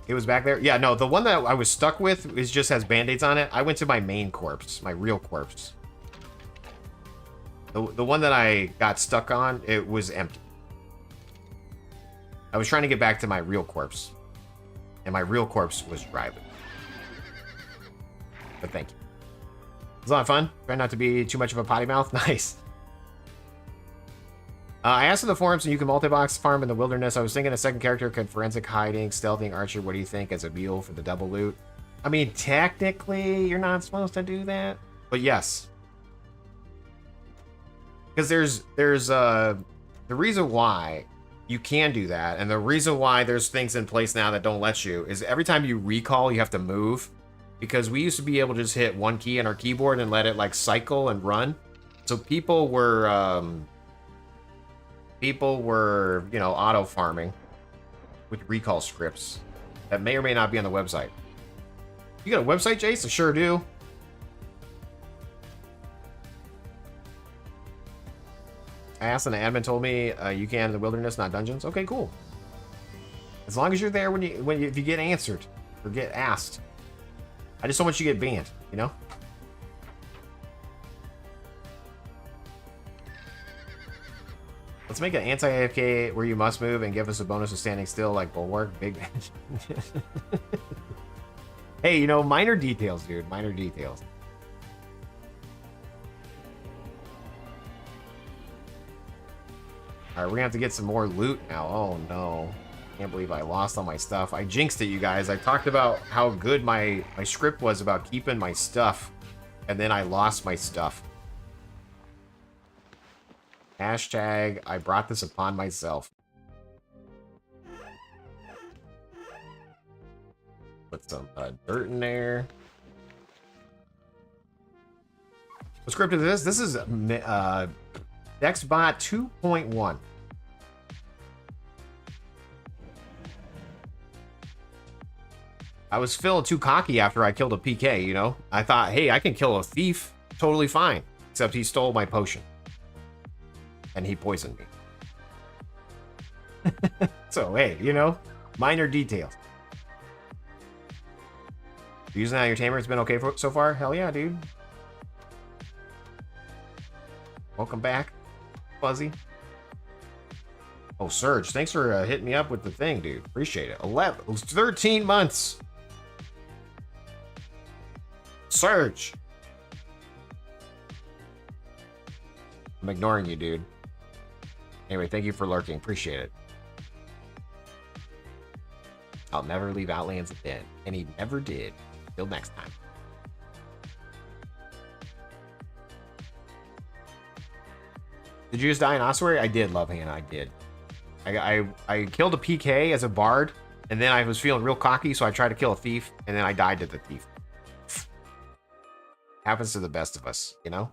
It was back there? Yeah, no, the one that I was stuck with just has band-aids on it. I went to my main corpse, my real corpse. The one that I got stuck on, it was empty. I was trying to get back to my real corpse. And my real corpse was driving. But thank you. It was a lot of fun. Try not to be too much of a potty mouth. Nice. I asked in the forums if you can multi-box farm in the wilderness. I was thinking a second character could forensic hiding, stealthing, archer. What do you think as a mule for the double loot? I mean, technically, you're not supposed to do that. But yes. Because there's the reason why you can do that, and the reason why there's things in place now that don't let you, is every time you recall, you have to move. Because we used to be able to just hit one key on our keyboard and let it like cycle and run. So people were, you know, auto farming with recall scripts that may or may not be on the website. You got a website, Jace? I sure do. I asked and the admin told me you can in the wilderness, not dungeons. Okay, cool. As long as you're there if you get answered or get asked. I just don't want you to get banned, you know? Let's make an anti-AFK where you must move and give us a bonus of standing still like Bulwark. Big Hey, you know, minor details, dude. Minor details. Alright, we're gonna have to get some more loot now. Oh no. Can't believe I lost all my stuff. I jinxed it, you guys. I talked about how good my script was about keeping my stuff, and then I lost my stuff. Hashtag, I brought this upon myself. Put some dirt in there. What script is this? This is DexBot 2.1. I was feeling too cocky after I killed a PK, you know? I thought, hey, I can kill a thief totally fine. Except he stole my potion. And he poisoned me. So, hey, you know? Minor details. Using that on your tamer, it's been okay so far? Hell yeah, dude. Welcome back, Fuzzy. Oh, Surge, thanks for hitting me up with the thing, dude. Appreciate it. 13 months. Surge. I'm ignoring you, dude. Anyway, thank you for lurking. Appreciate it. I'll never leave Outlands again. And he never did. Till next time. Did you just die in Ossuary? I did, Love Hannah. I did. I killed a PK as a bard, and then I was feeling real cocky, so I tried to kill a thief, and then I died to the thief. Happens to the best of us, you know?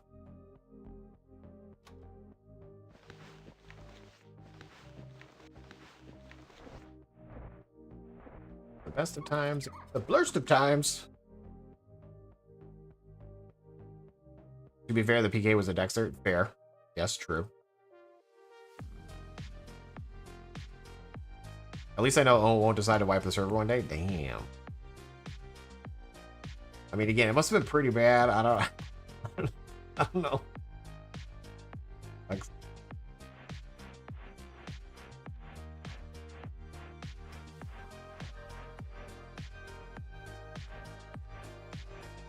The best of times, the blurst of times. To be fair, the PK was a Dexter. Fair. Yes, true. At least I know Owen won't decide to wipe the server one day. Damn. I mean, again, it must have been pretty bad. I don't know. Thanks.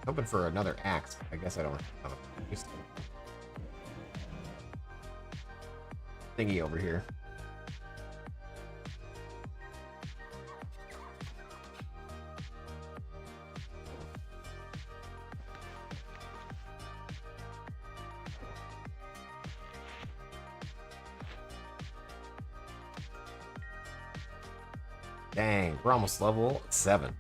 Hoping for another axe. I guess I don't have a thingy over here. Dang, we're almost level 7.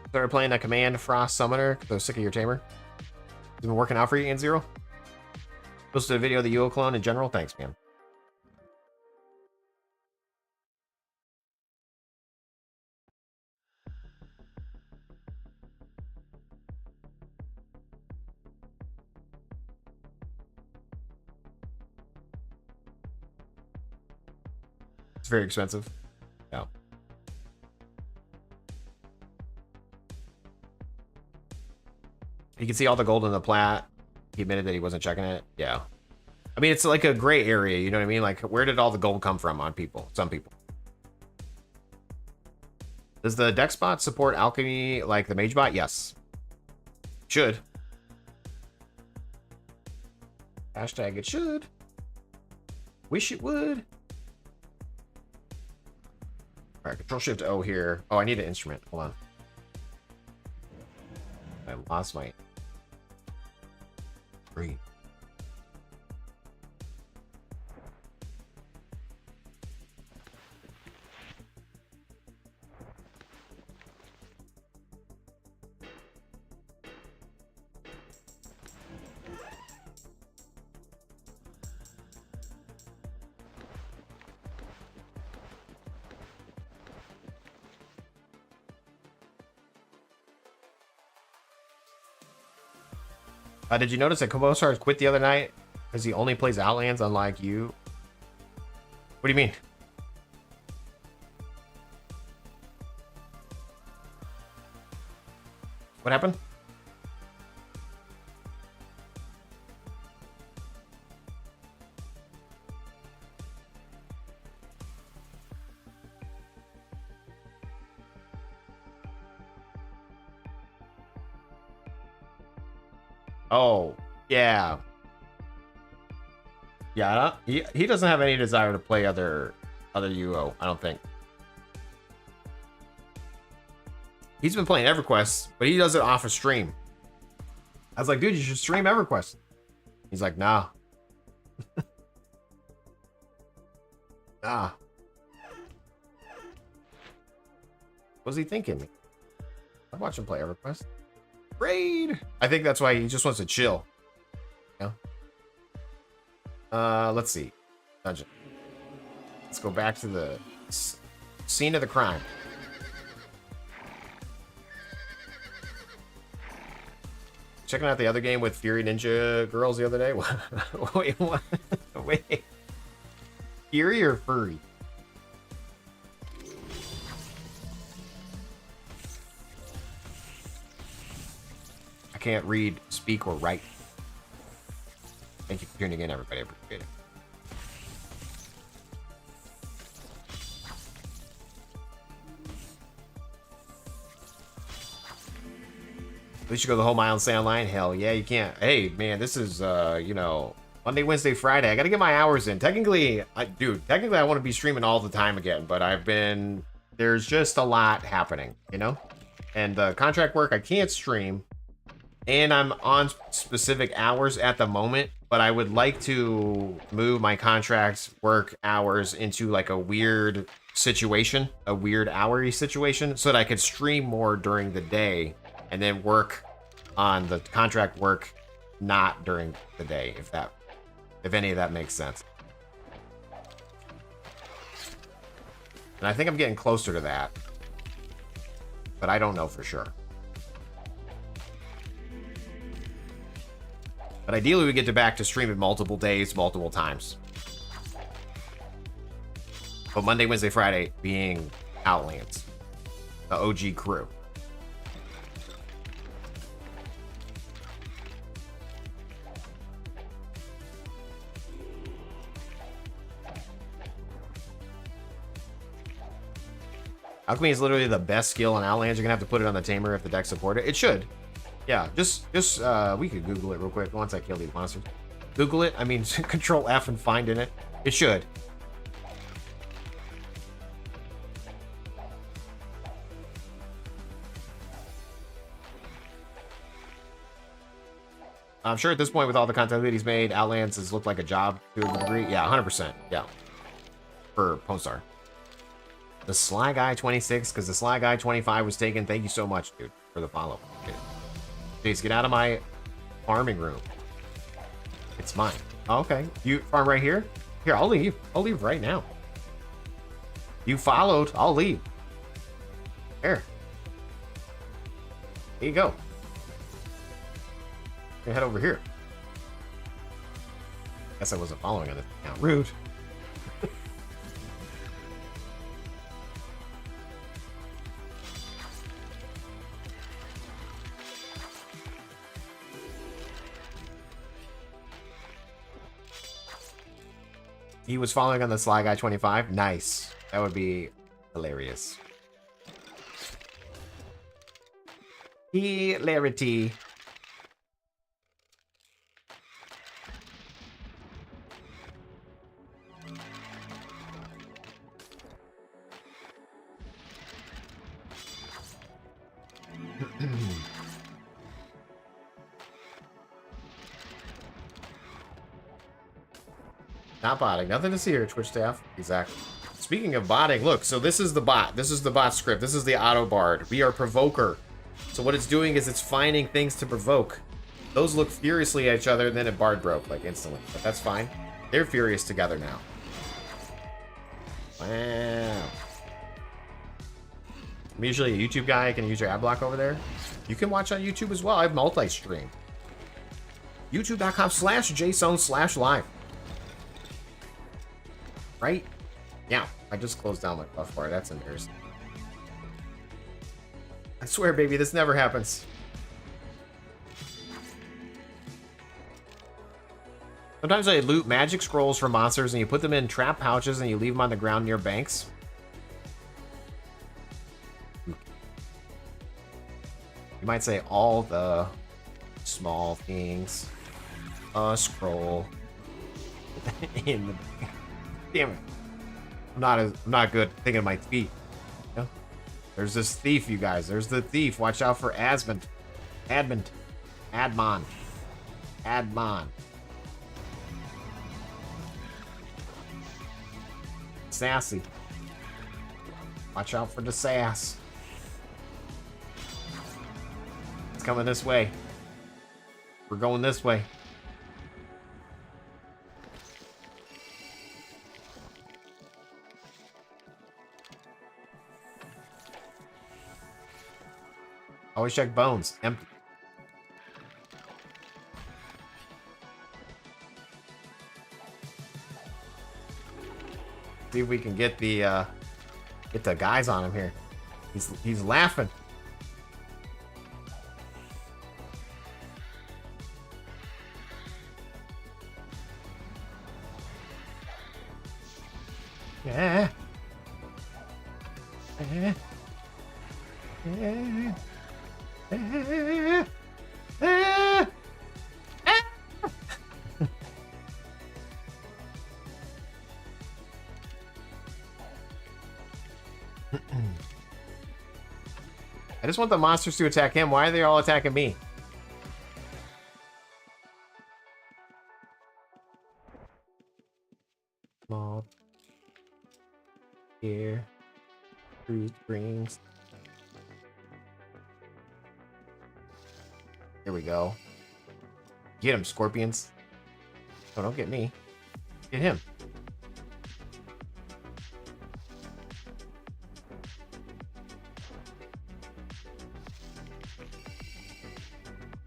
Started playing a Command Frost Summoner because I was sick of your tamer. Has it been working out for you, N0? Posted a video of the UO clone in general? Thanks, man. It's very expensive. Yeah. You can see all the gold in the plat. He admitted that he wasn't checking it. Yeah. I mean, it's like a gray area, you know what I mean? Like, where did all the gold come from on people? Some people. Does the DexBot support alchemy like the MageBot? Yes. Should. Hashtag it should. Wish it would. All right, Control Shift O here. Oh, I need an instrument. Hold on. I lost my... Free. Did you notice that Kobosar quit the other night because he only plays Outlands, unlike you? What do you mean? What happened? Oh, yeah. Yeah, he doesn't have any desire to play other UO, I don't think. He's been playing EverQuest, but he does it off a stream. I was like, dude, you should stream EverQuest. He's like, nah. Nah. What was he thinking? I'd watch him play EverQuest. Raid! I think that's why he just wants to chill. Yeah. Let's see. Dungeon. Let's go back to the scene of the crime. Checking out the other game with Fury Ninja Girls the other day. Wait, what? Wait. Fury or Furry? I can't read, speak, or write. Thank you for tuning in, everybody. I appreciate it. At least you go the whole mile and stay online. Hell yeah, you can't. Hey, man, this is, you know, Monday, Wednesday, Friday. I got to get my hours in. Technically, technically I want to be streaming all the time again, but there's just a lot happening, you know? And the contract work, I can't stream. And I'm on specific hours at the moment, but I would like to move my contract work hours into like a weird situation, a weird hour-y situation, so that I could stream more during the day and then work on the contract work not during the day, if any of that makes sense. And I think I'm getting closer to that, but I don't know for sure. But ideally, we get back to streaming multiple days, multiple times. But Monday, Wednesday, Friday being Outlands, the OG crew. Alchemy is literally the best skill in Outlands. You're gonna have to put it on the tamer if the deck support it. It should. Yeah, just we could Google it real quick once I kill these monsters. Google it. I mean, Control F and find in it. It should. I'm sure at this point, with all the content that he's made, Outlands has looked like a job to a degree. Yeah, 100%. Yeah, for Postar. The Sly Guy 26, because the Sly Guy 25 was taken. Thank you so much, dude, for the follow. Please get out of my farming room. It's mine. Oh, okay. You farm right here? Here, I'll leave. I'll leave right now. You followed. I'll leave. Here. Here you go. You head over here. Guess I wasn't following on this account. Rude. He was following on the Sly Guy 25. Nice. That would be hilarious. Hilarity. Not botting. Nothing to see here, Twitch staff. Exactly. Speaking of botting, look, so this is the bot. This is the bot script. This is the auto bard. We are provoker. So what it's doing is it's finding things to provoke. Those look furiously at each other, and then it bard broke, like, instantly. But that's fine. They're furious together now. Wow. I'm usually a YouTube guy. I can use your ad block over there. You can watch on YouTube as well. I have multi-stream. YouTube.com/Jaseowns/live. Right? Yeah, I just closed down my buff bar. That's embarrassing. I swear, baby, this never happens. Sometimes I loot magic scrolls from monsters and you put them in trap pouches and you leave them on the ground near banks. You might say all the small things. A scroll in the... Damn it. I'm not good thinking of my feet. You know? There's this thief, you guys. There's the thief. Watch out for Admon. Sassy. Watch out for the sass. It's coming this way. We're going this way. Always check bones. Empty. See if we can get the guys on him here. He's laughing. Yeah. I just want the monsters to attack him. Why are they all attacking me? Small. Here. Fruit springs. Here we go. Get him, scorpions. Oh, don't get me. Get him.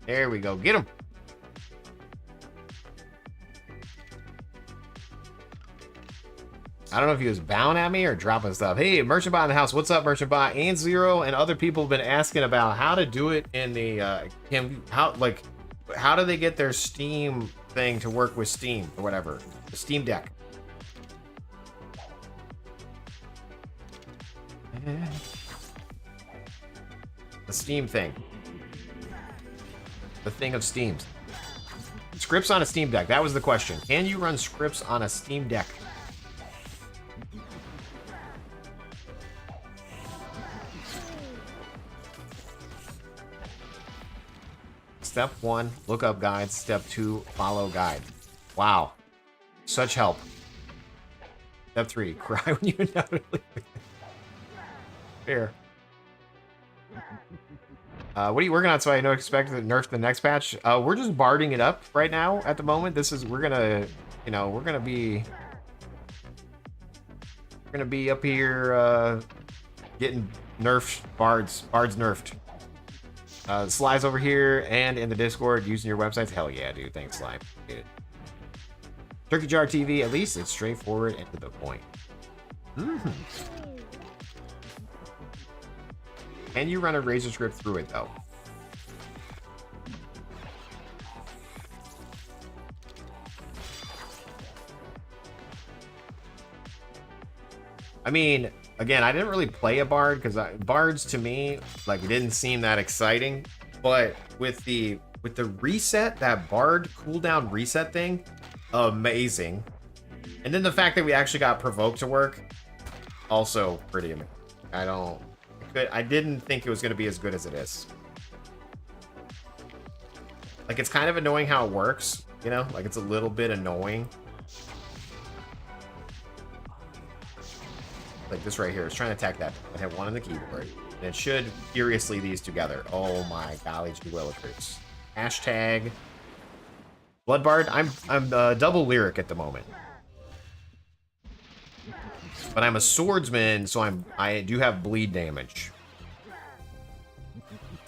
There we go. Get him. I don't know if he was bowing at me or dropping stuff. Hey, Merchant Bot in the house. What's up, Merchant Bot? And Zero and other people have been asking about how to do it in the how do they get their Steam thing to work with Steam or whatever? The Steam Deck. The Steam thing. The thing of Steams. Scripts on a Steam Deck. That was the question. Can you run scripts on a Steam Deck? Step 1, look up guides. Step 2, follow guide. Wow. Such help. Step 3, cry when you inevitably... Fair. What are you working on so I don't expect to nerf the next patch? We're just barding it up right now at the moment. We're gonna be up here getting nerfed, bards nerfed. Sly's over here and in the Discord using your websites. Hell yeah, dude. Thanks, Sly. Appreciate it. Turkey Jar TV, at least it's straightforward and to the point. Can you run a Razor script through it, though? I mean, again, I didn't really play a bard because bards to me like it didn't seem that exciting. But with the reset, that bard cooldown reset thing, amazing. And then the fact that we actually got provoked to work, also pretty amazing. I didn't think it was going to be as good as it is. Like, it's kind of annoying how it works, you know? Like, it's a little bit annoying. Like this right here. It's trying to attack that. I have one on the keyboard. And it should furiously these together. Oh my golly, gee willikers. Hashtag Bloodbard. I'm double lyric at the moment. But I'm a swordsman, so I do have bleed damage.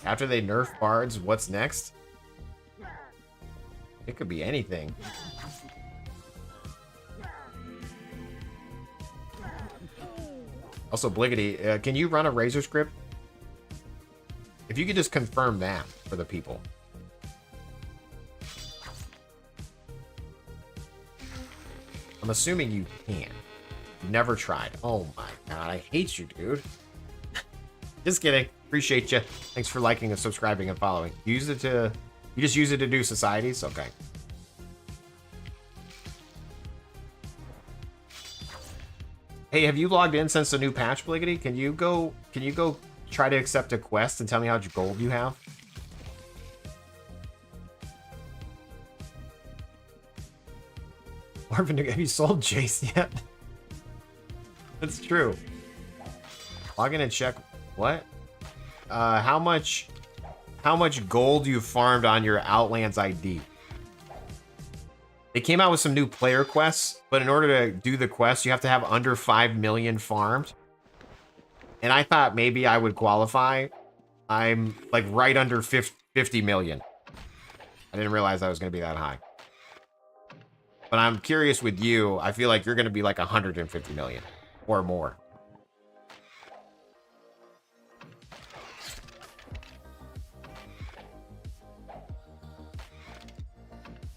After they nerf bards, what's next? It could be anything. Also, Bliggity, can you run a Razor script? If you could just confirm that for the people. I'm assuming you can. Never tried. Oh my god, I hate you, dude. Just kidding. Appreciate you. Thanks for liking and subscribing and following. Use it to... You just use it to do societies? Okay. Hey, have you logged in since the new patch, Bliggity? Can you go try to accept a quest and tell me how much gold you have? Marvin, have you sold Jace yet? That's true. Log in and check what? How much gold you farmed on your Outlands ID? They came out with some new player quests, but in order to do the quest, you have to have under 5 million farmed. And I thought maybe I would qualify. I'm like right under 50 million. I didn't realize I was going to be that high. But I'm curious with you, I feel like you're going to be like 150 million or more.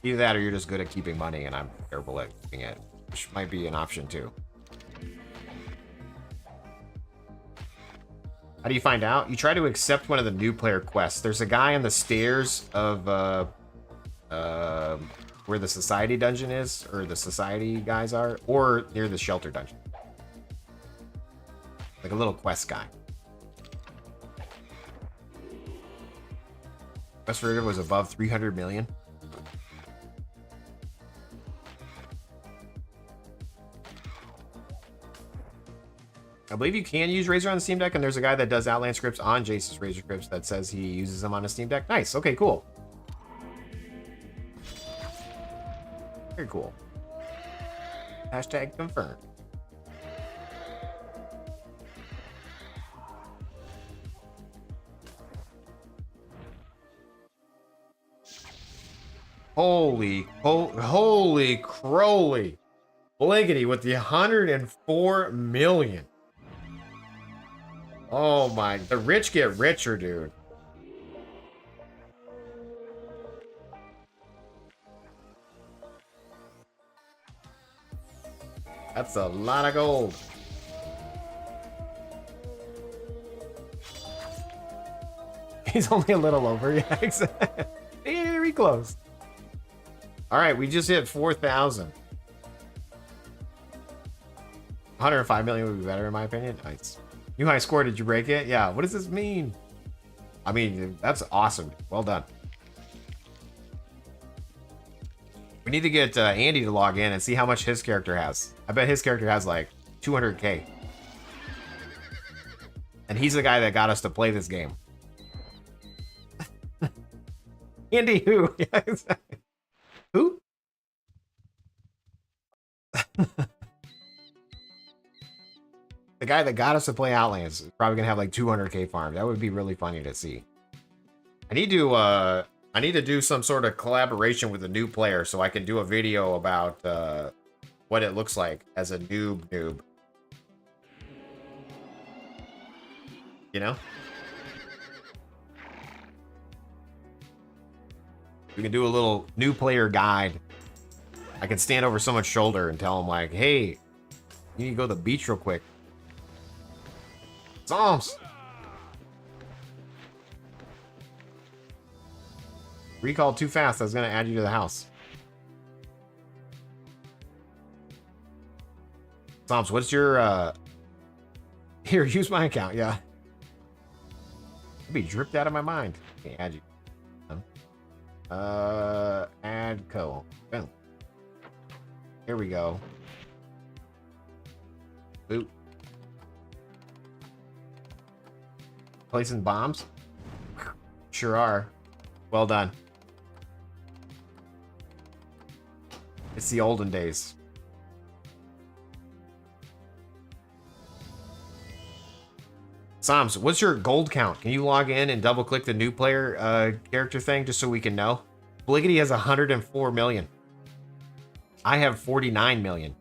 Either that or you're just good at keeping money and I'm terrible at keeping it, which might be an option too. How do you find out? You try to accept one of the new player quests. There's a guy on the stairs of where the society dungeon is, or the society guys are, or near the shelter dungeon. Like a little quest guy. Quest rated was above 300 million. I believe you can use Razor on the Steam Deck, and there's a guy that does Outland scripts on Jace's Razor scripts that says he uses them on a Steam Deck. Nice. Okay, cool. Very cool. Hashtag confirmed. Holy crowley. Bliggity with the 104 million. Oh my, the rich get richer, dude. That's a lot of gold. He's only a little over, yeah, exactly. Very close. All right, we just hit 4,000. 105 million would be better, in my opinion. Nice. New high score, did you break it? Yeah, what does this mean? I mean, that's awesome. Well done. We need to get Andy to log in and see how much his character has. I bet his character has like 200k. And he's the guy that got us to play this game. Andy who? Yeah, exactly. Who? The guy that got us to play Outlands is probably gonna have like 200k farm. That would be really funny to see. I need to do some sort of collaboration with a new player so I can do a video about what it looks like as a noob. You know? We can do a little new player guide. I can stand over someone's shoulder and tell them like, hey, you need to go to the beach real quick. Psalms. Recalled too fast. I was going to add you to the house. Psalms, what's your, here, use my account. Yeah. I'd be dripped out of my mind. Okay, add you. Add co. Boom. Here we go. Boop. Placing bombs? Sure are. Well done. It's the olden days. Psalms, what's your gold count? Can you log in and double click the new player character thing just so we can know? Bliggity has 104 million. I have 49 million.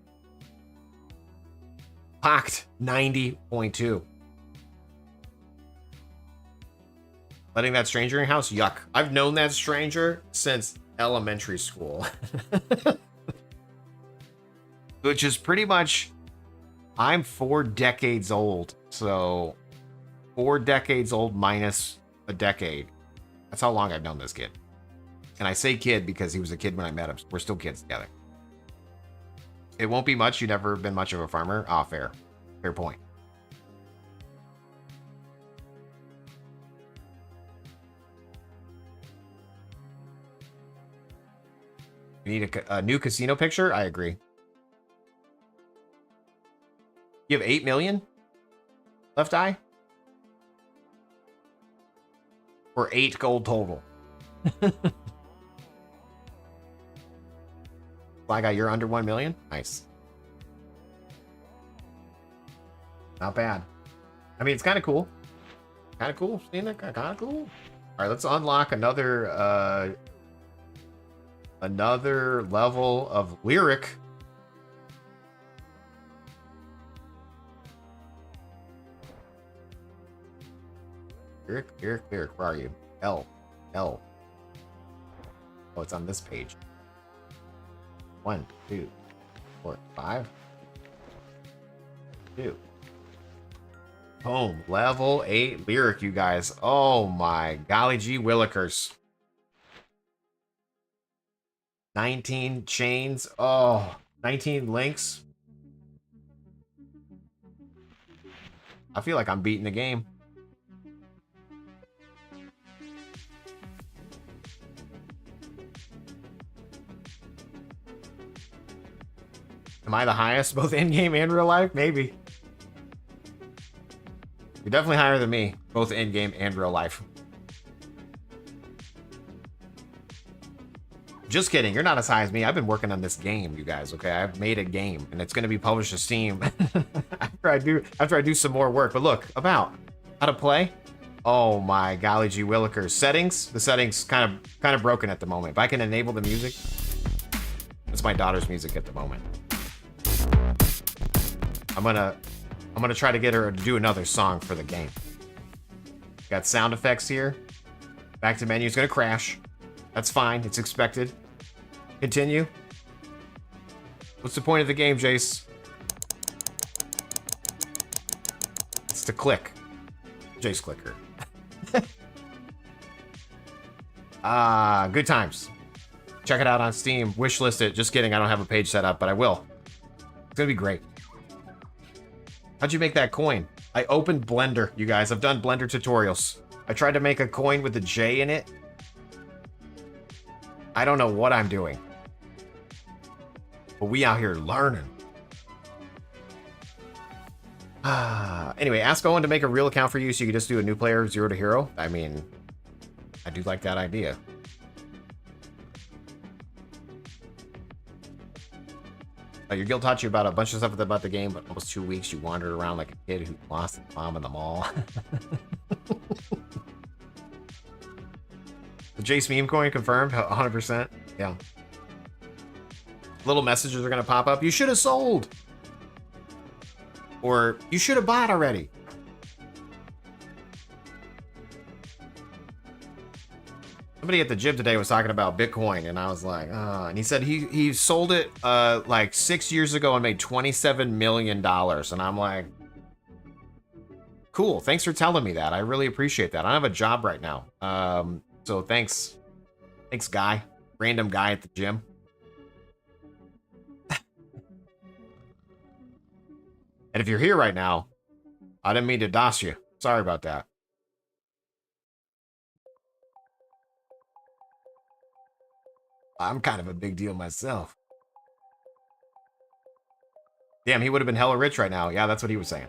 Pocked 90.2. Letting that stranger in your house? Yuck. I've known that stranger since elementary school. Which is pretty much, I'm 4 decades old. So 4 decades old minus a decade. That's how long I've known this kid. And I say kid because he was a kid when I met him. We're still kids together. It won't be much. You've never been much of a farmer. Ah, fair. Fair point. You need a new casino picture? I agree. You have 8 million? Left eye? Or 8 gold total? Fly guy, you're under 1 million? Nice. Not bad. I mean, it's kind of cool. Kind of cool. Seeing it? Kind of cool. All right, let's unlock another level of lyric. Lyric. Where are you? L. Oh, it's on this page. 1, 2, 4, 5. 2. Boom. Level 8 lyric, you guys. Oh my golly gee willikers. 19 chains. Oh, 19 links. I feel like I'm beating the game. Am I the highest, both in-game and real life? Maybe. You're definitely higher than me, both in-game and real life. Just kidding. You're not as high as me. I've been working on this game, you guys. Okay, I've made a game, and it's going to be published to Steam after I do some more work. But look, about how to play. Oh my golly gee willikers. Settings. The settings kind of broken at the moment. If I can enable the music, it's my daughter's music at the moment. I'm gonna try to get her to do another song for the game. Got sound effects here. Back to menu is gonna crash. That's fine. It's expected. Continue. What's the point of the game, Jace? It's to click. Jace clicker. Good times. Check it out on Steam. Wishlist it. Just kidding. I don't have a page set up, but I will. It's gonna be great. How'd you make that coin? I opened Blender, you guys. I've done Blender tutorials. I tried to make a coin with a J in it. I don't know what I'm doing. But we out here learning. Anyway, ask Owen to make a real account for you so you can just do a new player 0 to hero. I mean, I do like that idea. Your guild taught you about a bunch of stuff about the game, but almost 2 weeks you wandered around like a kid who lost his mom in the mall. The Jace meme coin confirmed, 100%. Yeah. Little messages are going to pop up. You should have sold. Or you should have bought already. Somebody at the gym today was talking about Bitcoin, and I was like, and he said he sold it like 6 years ago and made $27 million. And I'm like, cool. Thanks for telling me that. I really appreciate that. I don't have a job right now. So thanks. Thanks, guy. Random guy at the gym. And if you're here right now, I didn't mean to DOS you. Sorry about that. I'm kind of a big deal myself. Damn, he would have been hella rich right now. Yeah, that's what he was saying.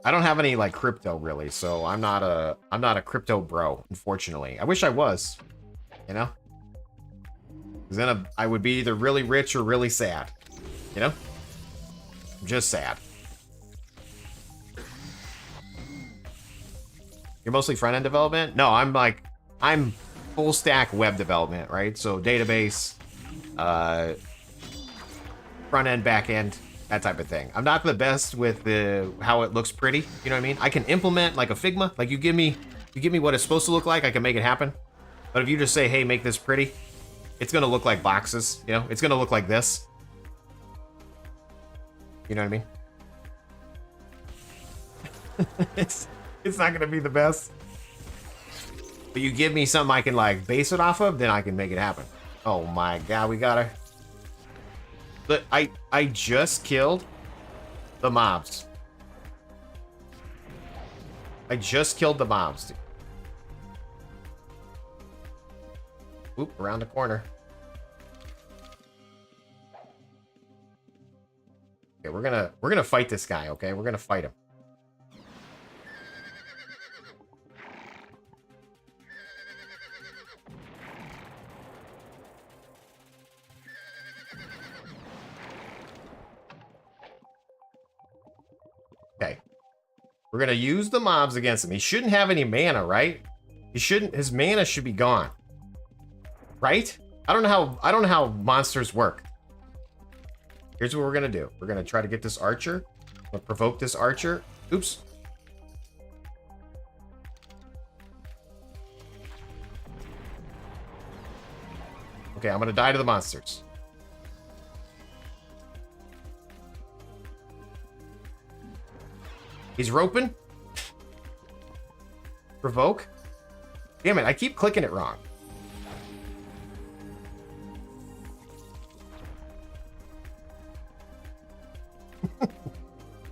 I don't have any like crypto really, so I'm not a crypto bro, unfortunately. I wish I was, you know? Because then I would be either really rich or really sad, you know? I'm just sad. You're mostly front-end development? No, I'm full stack web development, right? So database, front-end, back-end, that type of thing. I'm not the best with how it looks pretty, you know what I mean? I can implement like a Figma, like you give me what it's supposed to look like, I can make it happen. But if you just say, hey, make this pretty, it's gonna look like boxes, you know? It's gonna look like this. You know what I mean? It's not gonna be the best. But you give me something I can like base it off of, then I can make it happen. Oh my god, we gotta. But I just killed the mobs. I just killed the mobs, dude. Oop, around the corner. Okay, we're gonna fight this guy, okay? We're gonna fight him. Okay. We're gonna use the mobs against him. He shouldn't have any mana, right? His mana should be gone. Right? I don't know how monsters work. Here's what we're gonna do. We're gonna try to get this archer. I'm gonna provoke this archer. Oops. Okay, I'm gonna die to the monsters. He's roping. Provoke. Damn it, I keep clicking it wrong.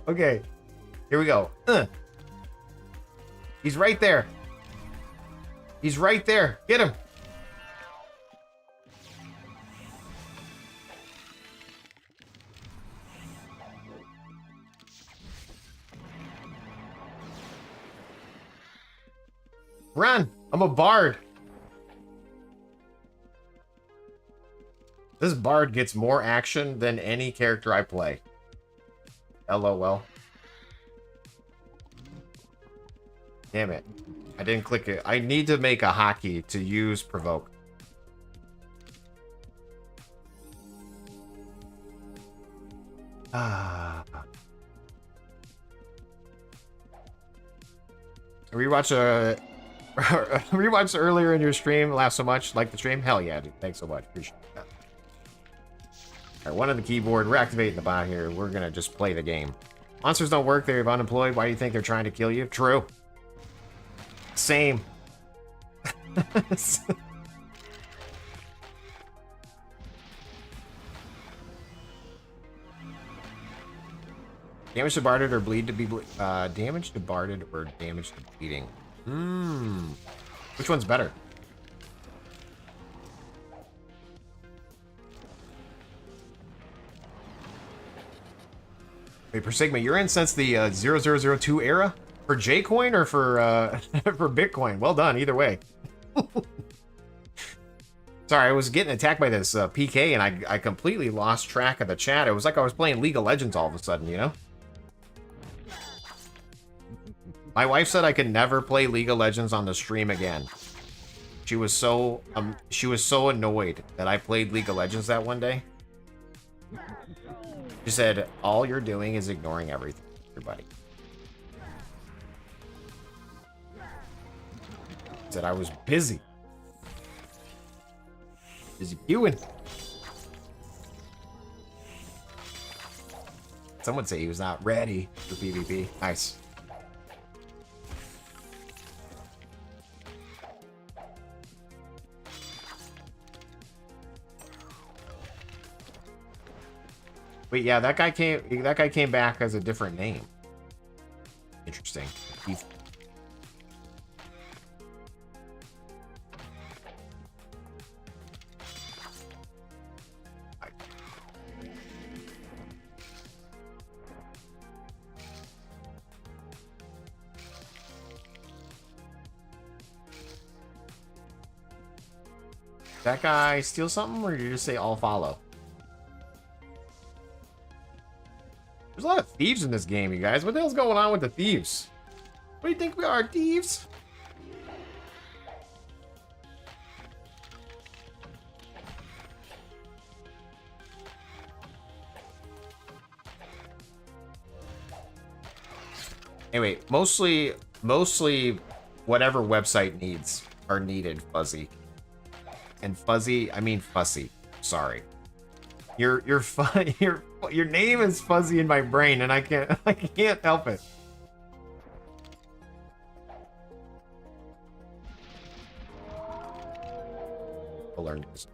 Okay, here we go. He's right there. He's right there. Get him. Run! I'm a bard. This bard gets more action than any character I play. LOL. Damn it. I didn't click it. I need to make a hotkey to use provoke. I rewatched earlier in your stream. Laughed so much. Like the stream? Hell yeah, dude. Thanks so much. Appreciate that. Alright, one on the keyboard. We're activating the bot here. We're gonna just play the game. Monsters don't work. They're unemployed. Why do you think they're trying to kill you? True. Same. Damage to barded or bleed to be damage to barded or damage to bleeding. Which one's better? Wait, per Sigma, you're in since the 0002 era? For J-Coin or for for Bitcoin? Well done, either way. Sorry, I was getting attacked by this PK and I completely lost track of the chat. It was like I was playing League of Legends all of a sudden, you know? My wife said I could never play League of Legends on the stream again. She was so annoyed that I played League of Legends that one day. She said, all you're doing is ignoring everything, everybody. Said I was busy. Busy queuing. Some would say he was not ready for PvP. Nice. Wait, yeah, that guy came back as a different name. Interesting. He's... That guy steal something, or did you just say all follow? There's a lot of thieves in this game, you guys. What the hell's going on with the thieves? What do you think we are, thieves? Anyway, mostly whatever website needs are needed, Fuzzy. And Fuzzy, I mean Fussy. Sorry. Your name is Fuzzy in my brain, and I can't help it. I'll learn this.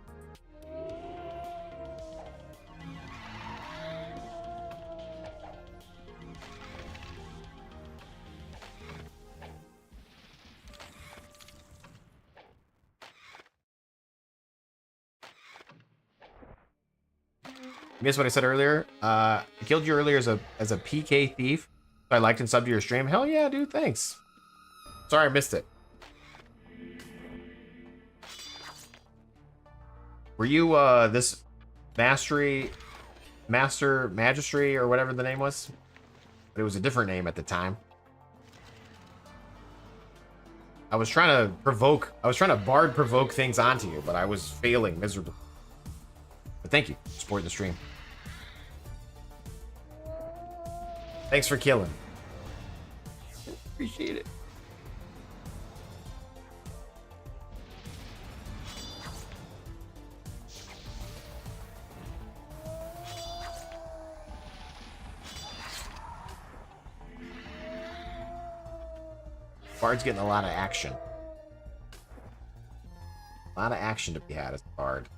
You missed what I said earlier. I killed you earlier as a PK thief. I liked and subbed to your stream. Hell yeah, dude. Thanks. Sorry I missed it. Were you this Magistrate or whatever the name was? But it was a different name at the time. I was trying to bard provoke things onto you, but I was failing miserably. But thank you for supporting the stream. Thanks for killing. Appreciate it. Bard's getting a lot of action. A lot of action to be had as a Bard.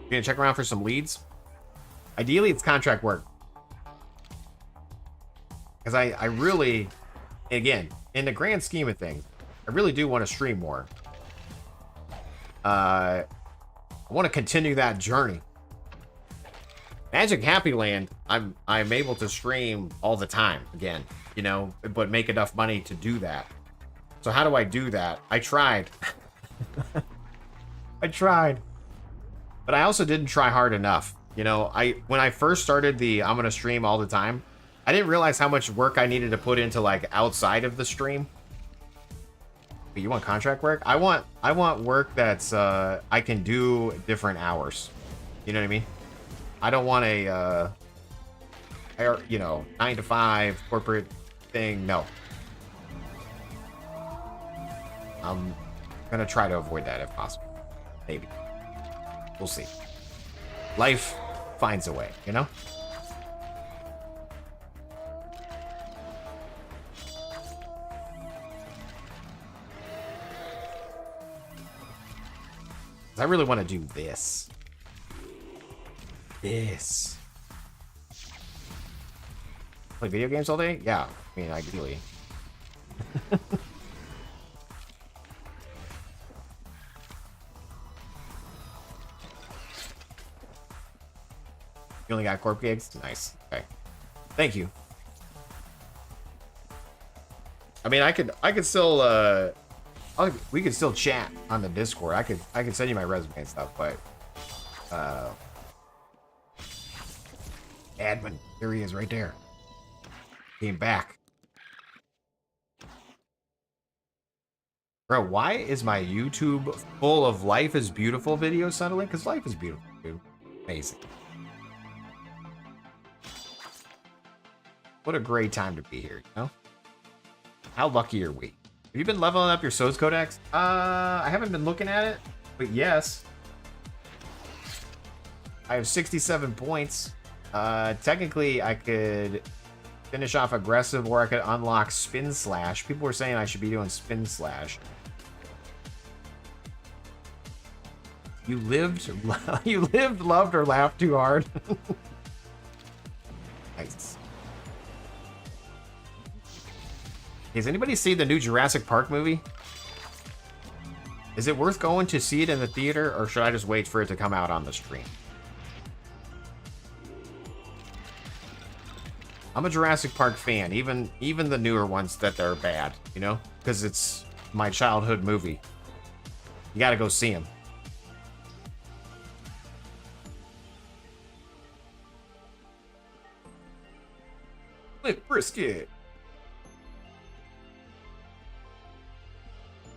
You gonna check around for some leads? Ideally, it's contract work. Because I really, again, in the grand scheme of things, I really do want to stream more. I want to continue that journey. Magic Happy Land, I'm able to stream all the time again, you know, but make enough money to do that. So how do I do that? I tried. I tried. But I also didn't try hard enough. You know, when I first started the I'm gonna stream all the time, I didn't realize how much work I needed to put into like outside of the stream. But you want contract work? I want work that's I can do different hours. You know what I mean? I don't want a 9 to 5 corporate thing. No. I'm gonna try to avoid that if possible. Maybe. We'll see. Life finds a way, you know? I really want to do this. This. Play video games all day? Yeah, I mean, ideally. You only got corp gigs? Nice. Okay. Thank you. I mean, I could still we could still chat on the Discord. I could send you my resume and stuff, but admin, there he is right there. Came back. Bro, why is my YouTube full of Life is Beautiful videos suddenly? Because life is beautiful, dude. Amazing. What a great time to be here, you know? How lucky are we? Have you been leveling up your So's Codex? I haven't been looking at it, but yes. I have 67 points. Technically, I could finish off Aggressive, or I could unlock Spin Slash. People were saying I should be doing Spin Slash. You lived, loved, or laughed too hard. Nice. Has anybody seen the new Jurassic Park movie? Is it worth going to see it in the theater, or should I just wait for it to come out on the stream? I'm a Jurassic Park fan, even the newer ones that they're bad, you know? Because it's my childhood movie. You gotta go see them. Limp Brisket.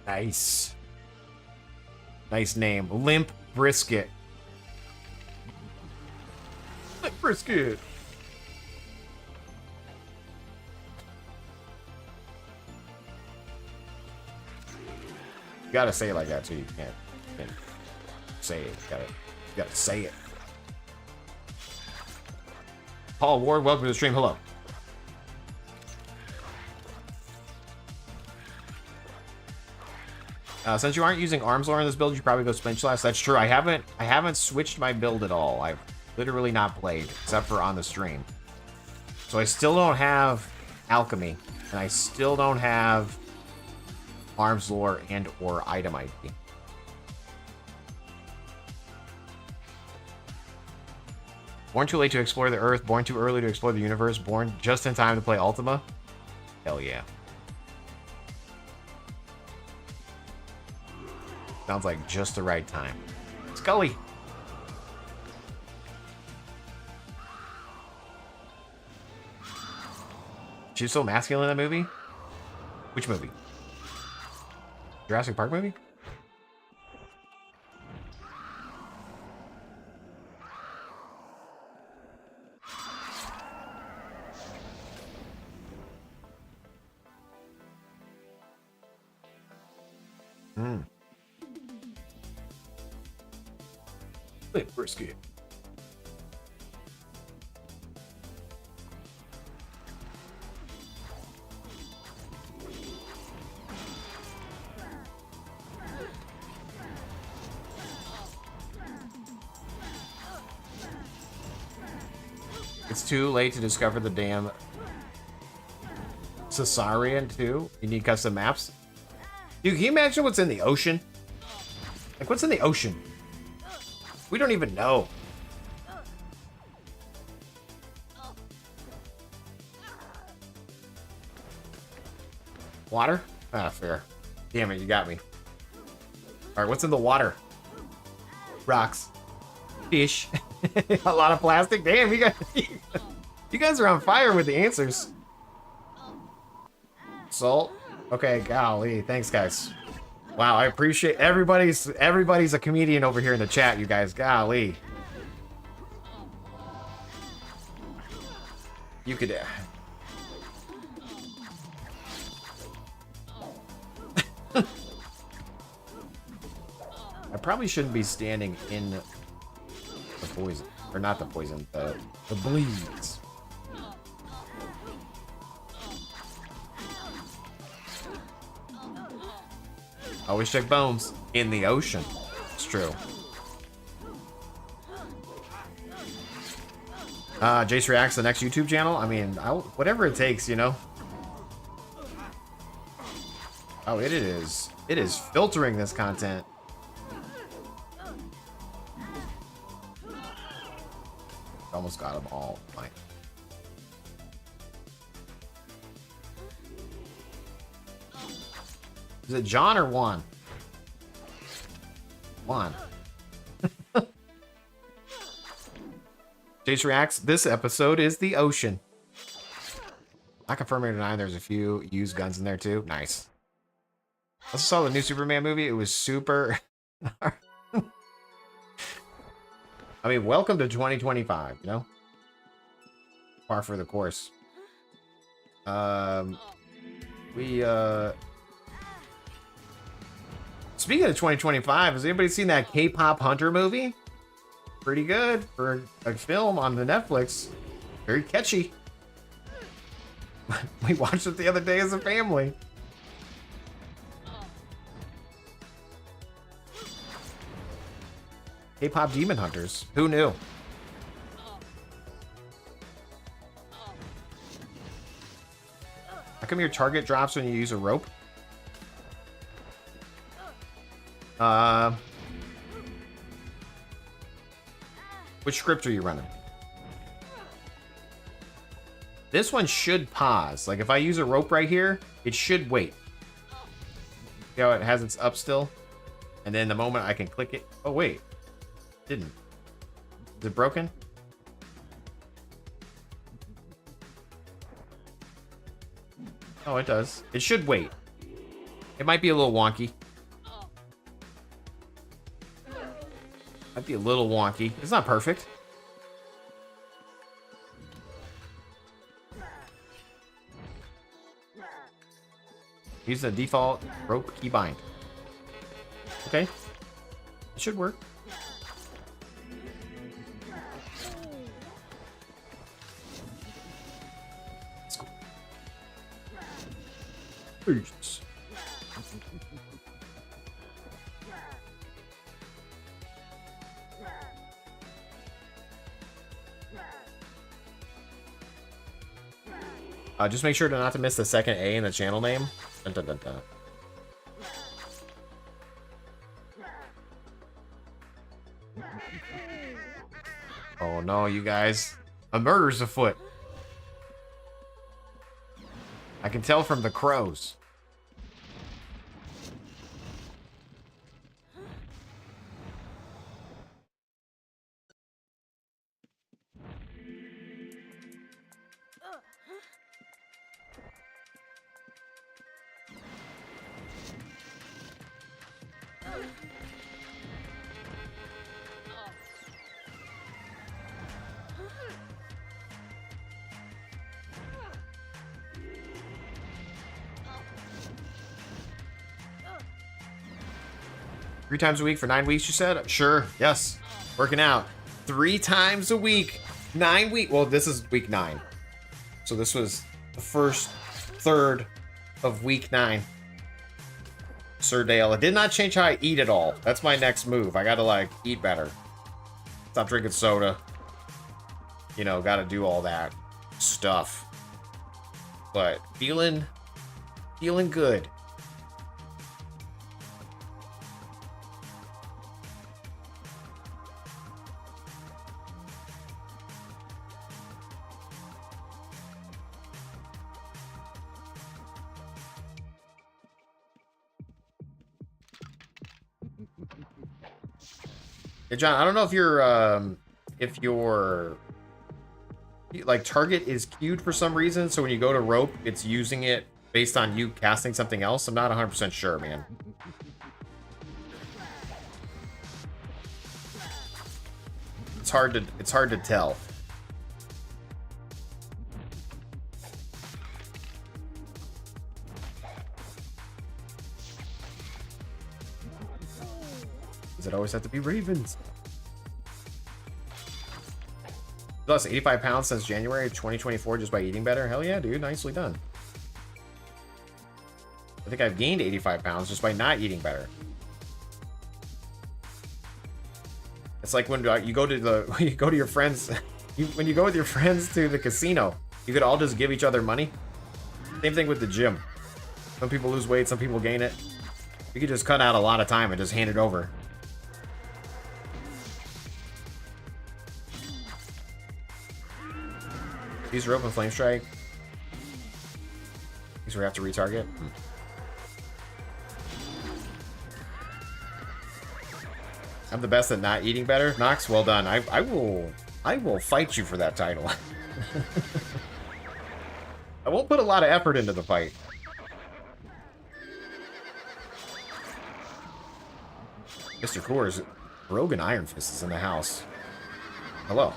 Nice. Nice name. Limp Brisket. Limp Brisket. You gotta say it like that too. You can't say it. You gotta say it. Paul Ward, welcome to the stream. Hello. Since you aren't using arms lore in this build, you probably go Spinchlass. That's true. I haven't switched my build at all. I've literally not played except for on the stream. So I still don't have alchemy, and I still don't have arms lore and or item ID. Born too late to explore the Earth, born too early to explore the universe, born just in time to play Ultima. Hell yeah. Sounds like just the right time. Scully. She's so masculine in that movie? Which movie? Jurassic Park movie? Limp Brisket. It's too late to discover the damn Caesarian too. You need custom maps. Dude, can you imagine what's in the ocean? Like, what's in the ocean? We don't even know. Water? Ah, fair. Damn it, you got me. Alright, what's in the water? Rocks. Fish. A lot of plastic. Damn, you guys are on fire with the answers. Salt? Okay, golly. Thanks, guys. Wow, I appreciate everybody's a comedian over here in the chat, you guys. Golly. You could I probably shouldn't be standing in the poison. Or not the poison, the bleeds. Always check bones in the ocean. It's true. Jace Reacts, the next YouTube channel. I mean, whatever it takes, you know. Oh, it is. It is filtering this content. Almost got them all. Fine. Is it John or Juan? Juan. Jace Reacts, this episode is the ocean. Not confirming or denying there's a few used guns in there too. Nice. I also saw the new Superman movie. It was super... I mean, welcome to 2025, you know? Par for the course. Speaking of 2025, has anybody seen that K-pop Hunter movie? Pretty good for a film on the Netflix. Very catchy. We watched it the other day as a family. K-pop Demon Hunters. Who knew? How come your target drops when you use a rope? Which script are you running? This one should pause. Like if I use a rope right here, it should wait. See how it has its up still? And then the moment I can click it. Oh wait. Didn't. Is it broken? Oh, it does. It should wait. It might be a little wonky. Might be a little wonky. It's not perfect. Use the default rope keybind. Okay. It should work. Let's go. Peace. Just make sure not to miss the second A in the channel name. Dun, dun, dun, dun. Oh no, you guys. A murder's afoot. I can tell from the crows. Three times a week for 9 weeks, you said? Sure, yes. Working out. 3 times a week. 9 weeks. Well, this is week 9. So this was the first third of week 9. Sir Dale. It did not change how I eat at all. That's my next move. I gotta, like, eat better. Stop drinking soda. You know, gotta do all that stuff. But feeling good. Hey John, I don't know if your like target is queued for some reason, so when you go to rope, it's using it based on you casting something else. I'm not 100% sure, man. It's hard to tell. Does it always have to be Ravens? Plus 85 pounds since January of 2024 just by eating better. Hell yeah, dude. Nicely done. I think I've gained 85 pounds just by not eating better. It's like when you go to your friends, when you go with your friends to the casino, you could all just give each other money. Same thing with the gym. Some people lose weight, some people gain it. You could just cut out a lot of time and just hand it over. Use rope and flame strike. These we have to retarget. I'm the best at not eating better. Nox, well done. I will fight you for that title. I won't put a lot of effort into the fight. Mr. Coors, Rogan Iron Fist is in the house. Hello.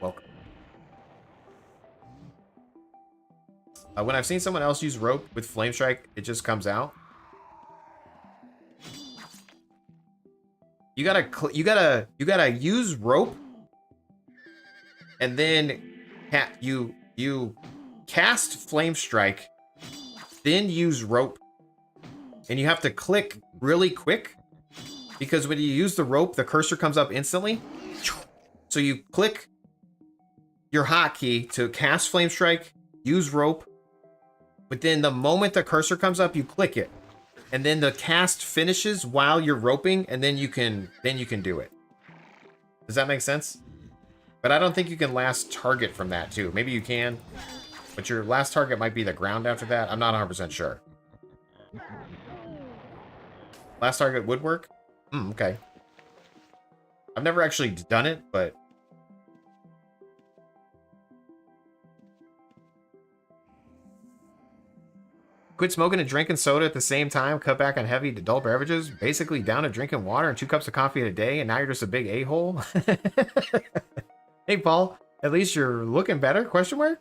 Welcome. When I've seen someone else use rope with flame strike, it just comes out. You gotta use rope, and then you cast flame strike, then use rope, and you have to click really quick because when you use the rope, the cursor comes up instantly. So you click your hotkey to cast flame strike, use rope, but then the moment the cursor comes up, you click it. And then the cast finishes while you're roping, and then you can do it. Does that make sense? But I don't think you can last target from that, too. Maybe you can. But your last target might be the ground after that. I'm not 100% sure. Last target would work? Okay. I've never actually done it, but... Quit smoking and drinking soda at the same time, cut back on heavy adult beverages, basically down to drinking water and 2 cups of coffee a day, and now you're just a big a-hole? Hey, Paul, at least you're looking better, question mark?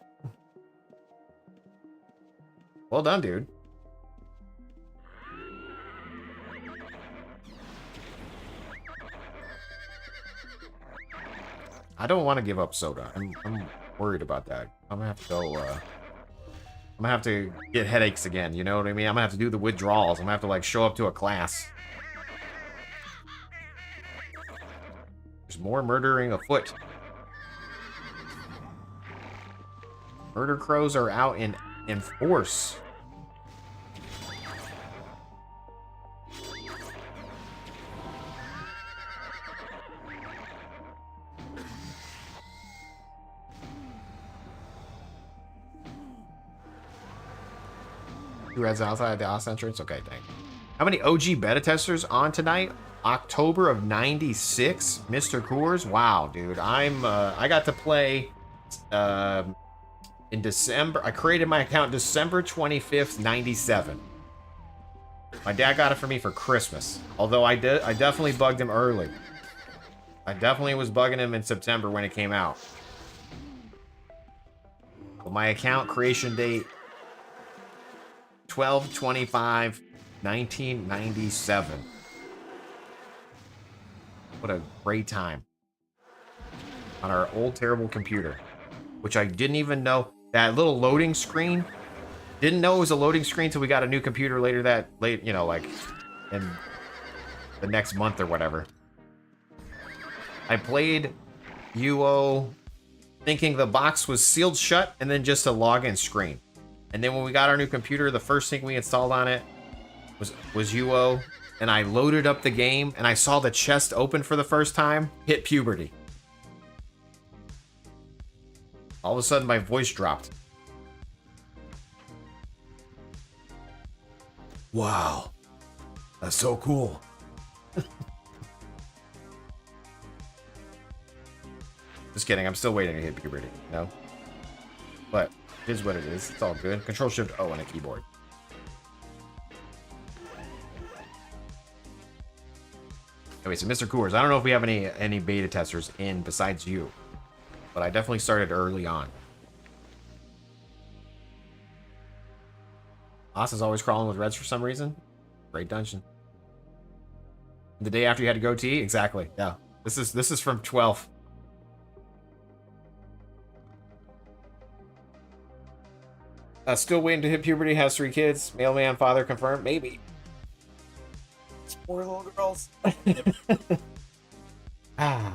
Well done, dude. I don't want to give up soda. I'm worried about that. I'm gonna have to go, I'm gonna have to get headaches again, you know what I mean? I'm gonna have to do the withdrawals. I'm gonna have to, like, show up to a class. There's more murdering afoot. Murder crows are out in force. Two reds outside the OS entrance? Okay, thank you. How many OG beta testers on tonight? October of 96, Mr. Coors. Wow, dude. I got to play in December. I created my account December 25th, 97. My dad got it for me for Christmas. Although I definitely bugged him early. I definitely was bugging him in September when it came out. But my account creation date 12/25/1997. What a great time. On our old terrible computer. Which I didn't even know. That little loading screen. Didn't know it was a loading screen until we got a new computer later you know, like in the next month or whatever. I played UO thinking the box was sealed shut and then just a login screen. And then when we got our new computer, the first thing we installed on it was UO. And I loaded up the game and I saw the chest open for the first time. Hit puberty. All of a sudden my voice dropped. Wow. That's so cool. Just kidding, I'm still waiting to hit puberty, no? But it is what it is. It's all good. Control Shift O on a keyboard. Anyway, so Mr. Coors, I don't know if we have any beta testers in besides you. But I definitely started early on. Oz is always crawling with reds for some reason. Great dungeon. The day after you had to go tea? Exactly. Yeah. This is from 12. Still waiting to hit puberty, has 3 kids. Mailman father confirmed. Maybe. It's 4 little girls. Ah.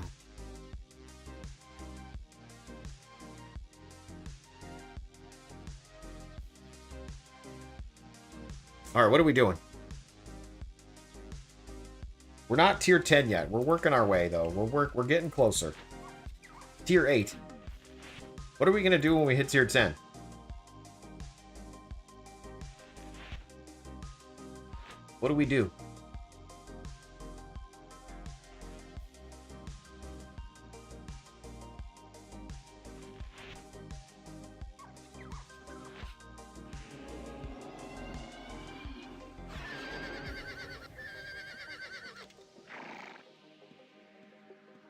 All right, what are we doing? We're not tier 10 yet. We're working our way though. We're getting closer. Tier 8. What are we gonna do when we hit tier 10? What do we do?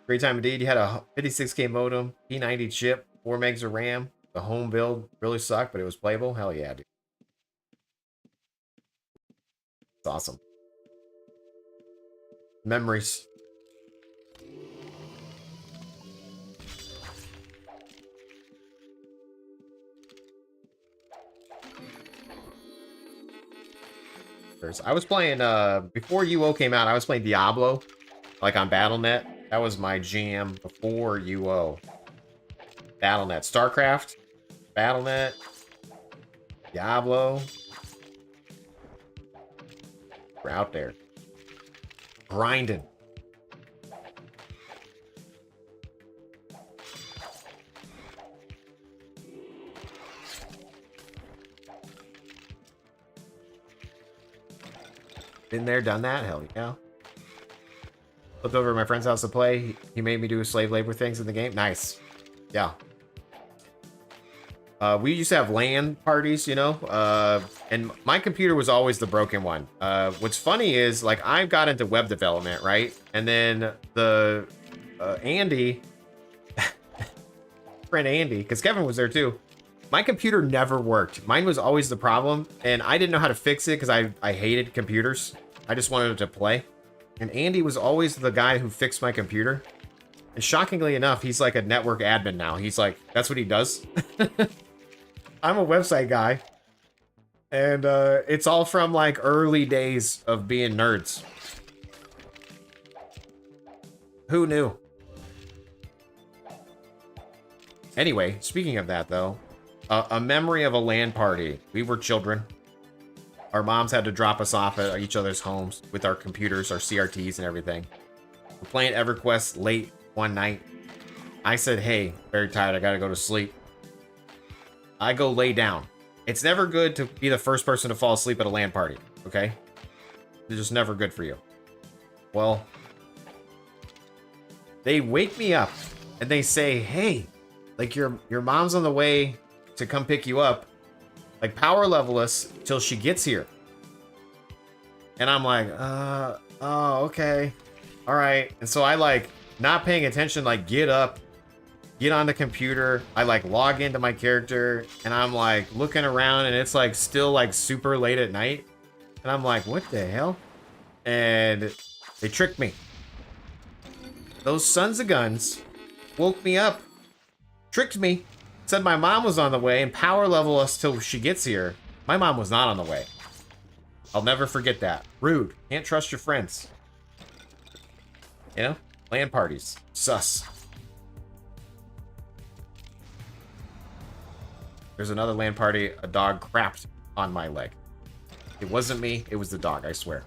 Great time indeed. You had a 56K modem, P90 chip, 4 megs of RAM. The home build really sucked, but it was playable. Hell yeah, dude. It's awesome. Memories. I was playing, before UO came out, I was playing Diablo, like on Battle.net. That was my jam before UO. Battle.net. StarCraft, Battle.net, Diablo. We're out there. Grinding. Been there, done that. Hell yeah. Flipped over to my friend's house to play. He made me do slave labor things in the game. Nice. Yeah. We used to have LAN parties, you know, and my computer was always the broken one. What's funny is, like, I got into web development, right? And then the Andy, friend Andy, because Kevin was there too. My computer never worked. Mine was always the problem, and I didn't know how to fix it because I hated computers. I just wanted it to play. And Andy was always the guy who fixed my computer. And shockingly enough, he's like a network admin now. He's like, that's what he does. I'm a website guy. And it's all from like early days of being nerds. Who knew? Anyway, speaking of that though, a memory of a LAN party. We were children. Our moms had to drop us off at each other's homes with our computers, our CRTs and everything. We're playing EverQuest late one night. I said, hey, very tired, I gotta go to sleep. I go lay down. It's never good to be the first person to fall asleep at a LAN party, okay? It's just never good for you. Well, they wake me up and they say, hey, like your mom's on the way to come pick you up. Like, power level us till she gets here. And I'm like, oh, okay. All right. And so I, like, not paying attention, like, get up, get on the computer. I, like, log into my character, and I'm, like, looking around, and it's, like, still, like, super late at night. And I'm like, what the hell? And they tricked me. Those sons of guns woke me up, tricked me, said my mom was on the way and power level us till she gets here. My mom was not on the way. I'll never forget that. Rude. Can't trust your friends. You know? LAN parties. Sus. There's another LAN party. A dog crapped on my leg. It wasn't me. It was the dog, I swear.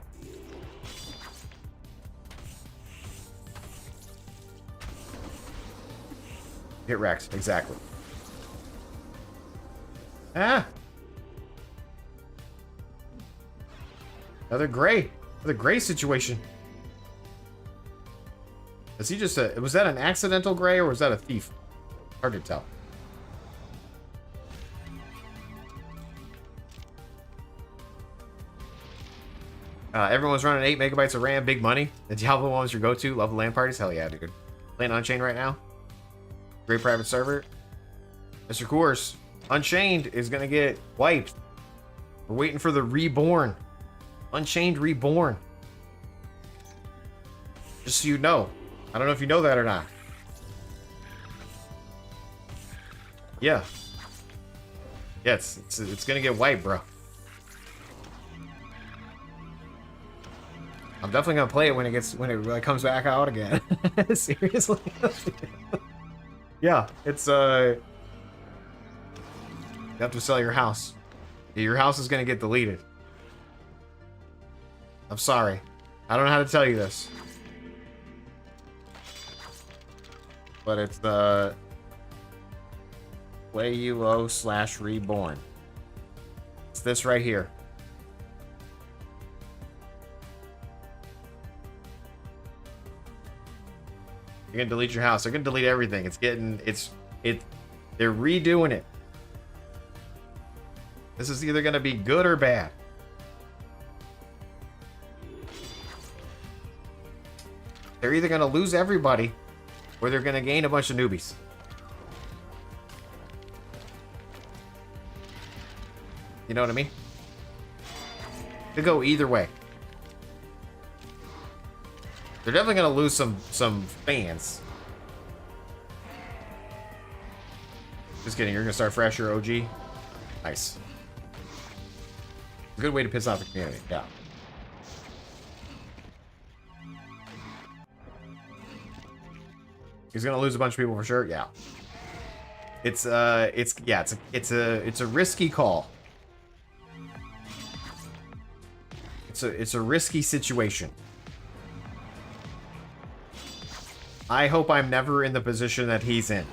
Get wrecked. Exactly. Ah! Another gray situation. Is he just was that an accidental gray or was that a thief? Hard to tell. Everyone's running 8 megabytes of RAM, big money. The Diablo one was your go-to. Love the LAN parties. Hell yeah, dude. Playing Unchained right now. Great private server. Mr. Coors. Unchained is gonna get wiped. We're waiting for the Reborn. Unchained Reborn. Just so you know. I don't know if you know that or not. Yeah. Yeah, it's gonna get wiped, bro. I'm definitely gonna play it when it comes back out again. Seriously. Yeah, it's you have to sell your house. Your house is gonna get deleted. I'm sorry. I don't know how to tell you this. But it's the Play UO/Reborn. It's this right here. You're gonna delete your house. They're gonna delete everything. They're redoing it. This is either gonna be good or bad. They're either gonna lose everybody or they're gonna gain a bunch of newbies. You know what I mean? They go either way. They're definitely gonna lose some fans. Just kidding, you're gonna start fresh, you're OG. Nice. A good way to piss off the community, yeah. He's gonna lose a bunch of people for sure, yeah. It's a risky call. It's a risky situation. I hope I'm never in the position that he's in.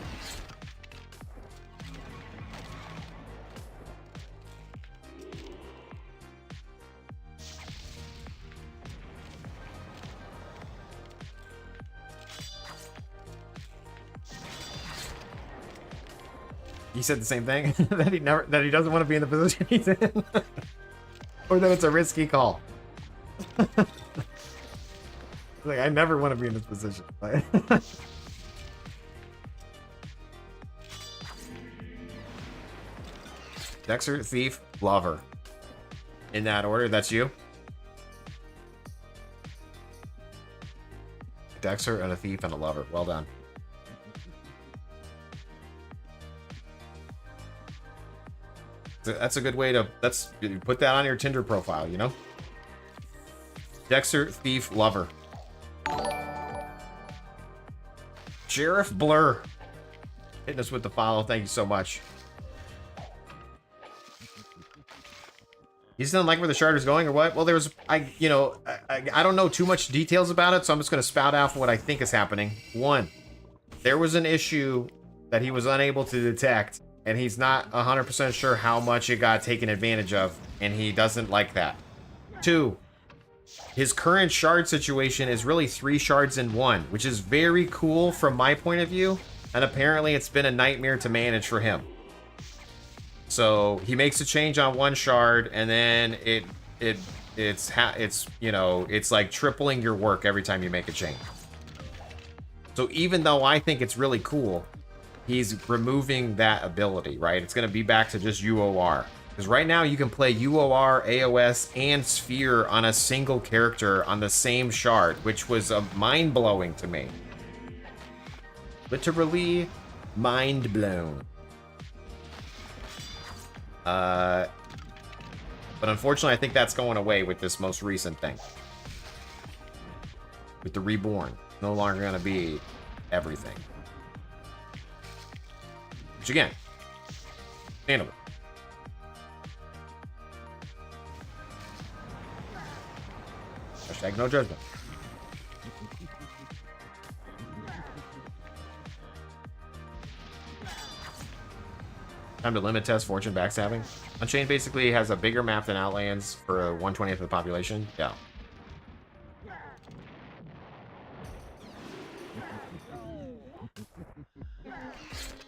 He said the same thing that he doesn't want to be in the position he's in, or that it's a risky call. Like I never want to be in this position. Dexter, thief, lover. In that order, that's you. Dexter and a thief and a lover. Well done. That's a good way to put that on your Tinder profile, you know? Dexter, thief, lover. Sheriff Blur hitting us with the follow. Thank you so much. You still don't like where the shard is going or what? Well, I don't know too much details about it, so I'm just going to spout out what I think is happening. One, there was an issue that he was unable to detect, and he's not 100% sure how much it got taken advantage of, and he doesn't like that. Two, his current shard situation is really 3 shards in 1, which is very cool from my point of view, and apparently it's been a nightmare to manage for him. So he makes a change on 1 shard, and then it's like tripling your work every time you make a change. So even though I think it's really cool, he's removing that ability, right? It's going to be back to just UOR. Because right now you can play UOR, AOS, and Sphere on a single character on the same shard, which was mind-blowing to me. Literally mind-blown. But unfortunately, I think that's going away with this most recent thing. With the Reborn. No longer going to be everything. Which again, understandable. Hashtag no judgment. Time to limit test fortune backstabbing. Unchained basically has a bigger map than Outlands for 1/20th of the population. Yeah.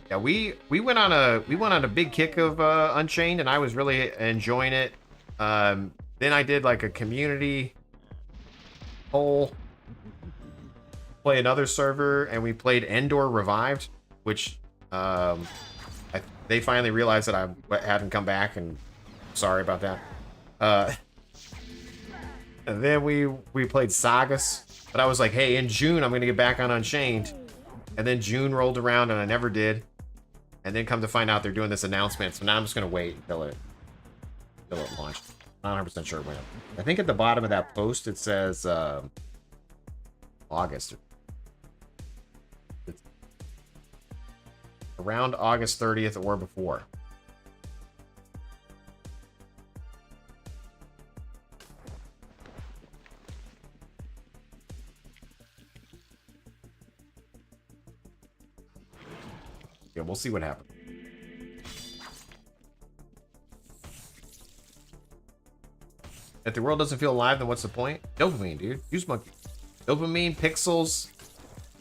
Yeah, we went on a big kick of Unchained, and I was really enjoying it. Then I did like a community poll, play another server, and we played Endor Revived, which they finally realized that I hadn't come back, and sorry about that. And then we played Sagas, but I was like, hey, in June I'm gonna get back on Unchained, and then June rolled around and I never did. And then come to find out they're doing this announcement, so now I'm just gonna wait until it launched. Not 100% sure when. I think at the bottom of that post it says August. It's around August 30th or before. Yeah, we'll see what happens. If the world doesn't feel alive, then what's the point? Dopamine, dude. Use monkey. Dopamine, pixels,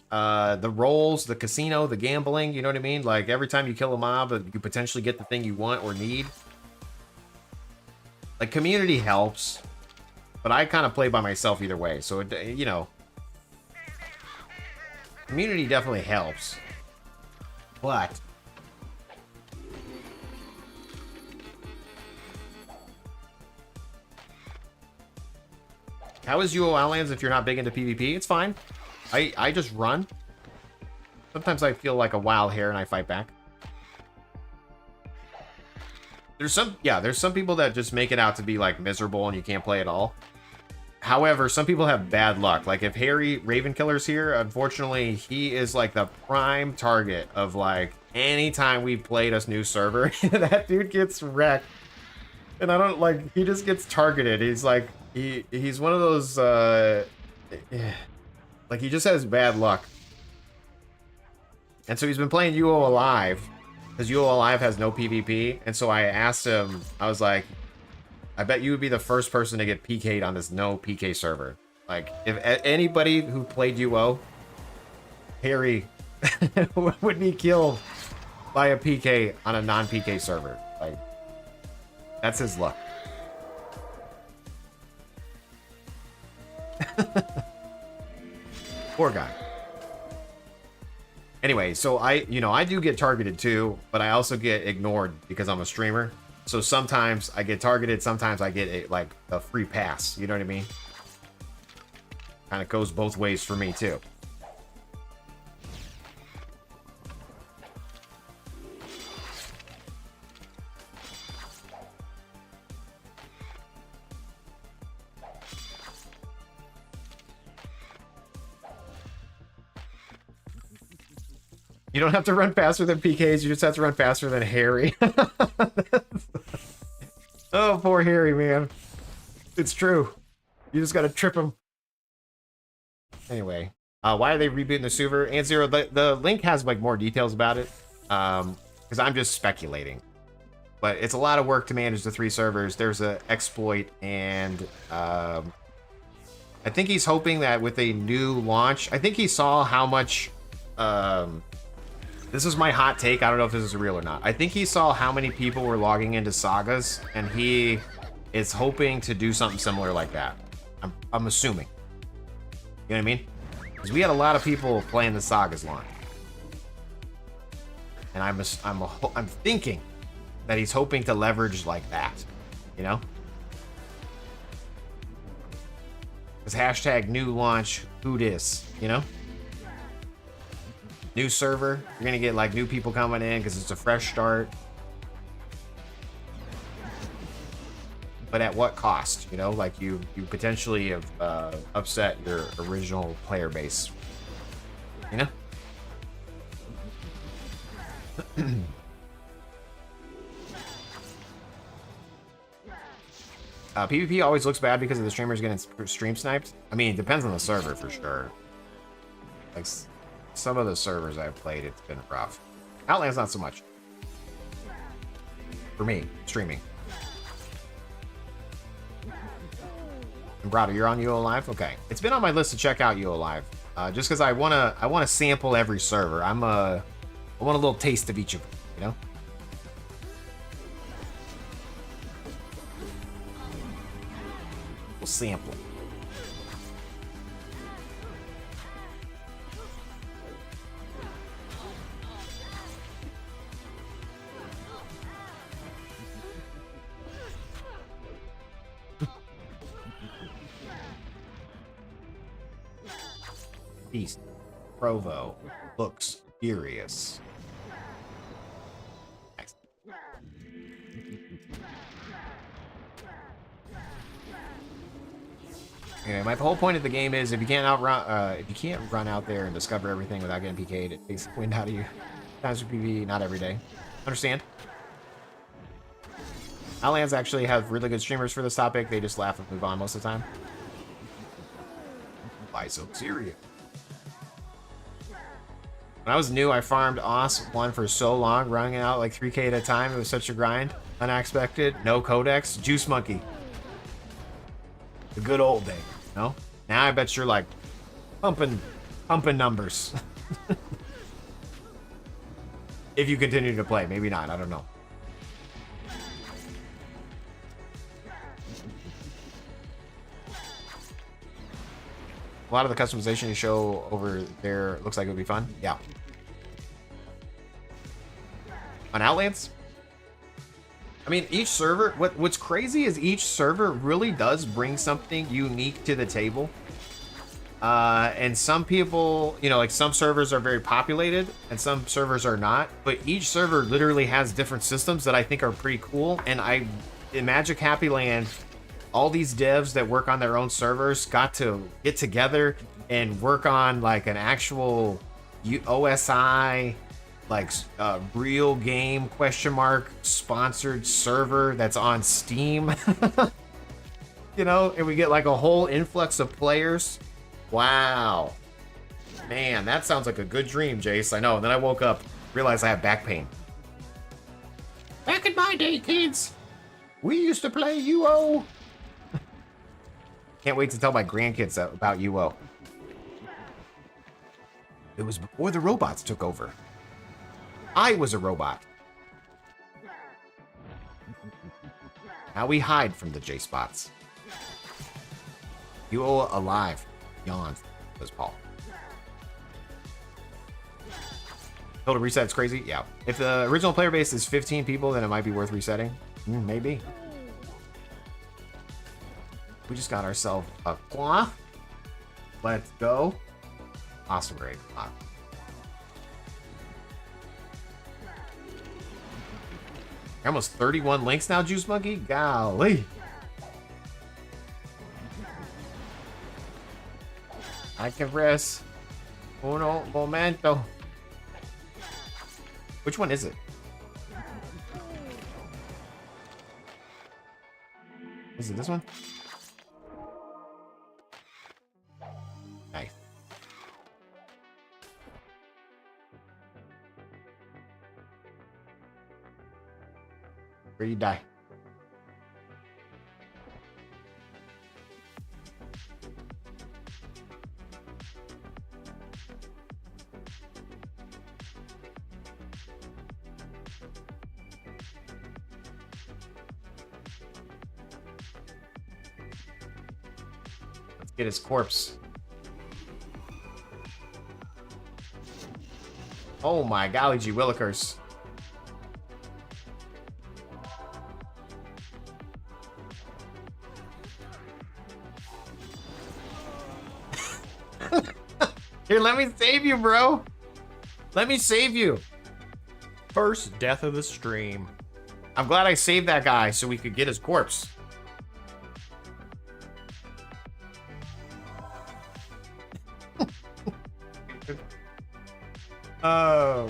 the rolls, the casino, the gambling, you know what I mean? Like, every time you kill a mob, you potentially get the thing you want or need. Like, community helps, but I kind of play by myself either way, so, you know. Community definitely helps. But how is UO Outlands if you're not big into PvP? It's fine. I just run. Sometimes I feel like a wild hare and I fight back. There's some people that just make it out to be like miserable and you can't play at all. However, some people have bad luck. Like if Harry Ravenkiller's here, unfortunately, he is like the prime target of like anytime we played a new server, that dude gets wrecked. And I don't like, he just gets targeted. He's like, he's one of those, like he just has bad luck. And so he's been playing UO Alive because UO Alive has no PvP. And so I asked him, I was like, I bet you would be the first person to get PK'd on this no PK server. Like, if anybody who played UO, Harry would be killed. by a PK on a non-PK server. Like, that's his luck. Poor guy. Anyway, so I do get targeted too, but I also get ignored because I'm a streamer. So sometimes I get targeted, sometimes I get like a free pass. You know what I mean? Kind of goes both ways for me too. You don't have to run faster than PKs, you just have to run faster than Harry. Oh, poor Harry, man. It's true. You just gotta trip him. Anyway, why are they rebooting the server? And Zero, the link has like more details about it. Because I'm just speculating. But it's a lot of work to manage the 3 servers. There's an exploit, and I think he's hoping that with a new launch, I think he saw how much this is my hot take. I don't know if this is real or not. I think he saw how many people were logging into sagas, and he is hoping to do something similar like that. I'm assuming. You know what I mean? Because we had a lot of people playing the sagas launch, and I'm thinking that he's hoping to leverage like that. You know? Because hashtag new launch, who dis? You know? New server, you're gonna get like new people coming in because it's a fresh start. But at what cost? You know, like you potentially have upset your original player base. You know? PvP always looks bad because of the streamers getting stream sniped. I mean, it depends on the server for sure. Like, some of the servers I've played, it's been rough. Outlands, not so much. For me, streaming. And Brado, you're on UO Live? Okay. It's been on my list to check out UO Live. Just because I wanna sample every server. I want a little taste of each of them, you know? We'll sample. Beast. Provo looks furious. Next. Anyway, my whole point of the game is if you can't run out there and discover everything without getting PK'd, it takes the wind out of you. Times for PvP, not every day. Understand? Outlands actually have really good streamers for this topic. They just laugh and move on most of the time. Why so serious? When I was new, I farmed OS 1 for so long, running out like 3k at a time. It was such a grind. Unexpected, no codex, Juice Monkey. The good old day, you know? Now I bet you're like pumping numbers. If you continue to play, maybe not, I don't know. A lot of the customization you show over there looks like it would be fun. Yeah. On Outlands? I mean, each server, what's crazy is each server really does bring something unique to the table. And some people, you know, like some servers are very populated and some servers are not, but each server literally has different systems that I think are pretty cool. And in Magic Happy Land, all these devs that work on their own servers got to get together and work on like an actual OSI, like real game ? Sponsored server that's on Steam. You know, and we get like a whole influx of players. Wow. Man, that sounds like a good dream, Jace. I know. And then I woke up, realized I have back pain. Back in my day, kids, we used to play UO. Can't wait to tell my grandkids about UO. It was before the robots took over. I was a robot. Now we hide from the J-spots. UO alive. Yawns, says Paul. Total reset's crazy? Yeah. If the original player base is 15 people, then it might be worth resetting. Maybe. We just got ourselves a claw. Let's go. Awesome grade. You're almost 31 links now, Juice Monkey? Golly. I can press uno momento. Which one is it? Is it this one? Nice. Where you die? Let's get his corpse. Oh my golly gee willikers. Here, let me save you, bro. Let me save you. First death of the stream. I'm glad I saved that guy so we could get his corpse. Oh.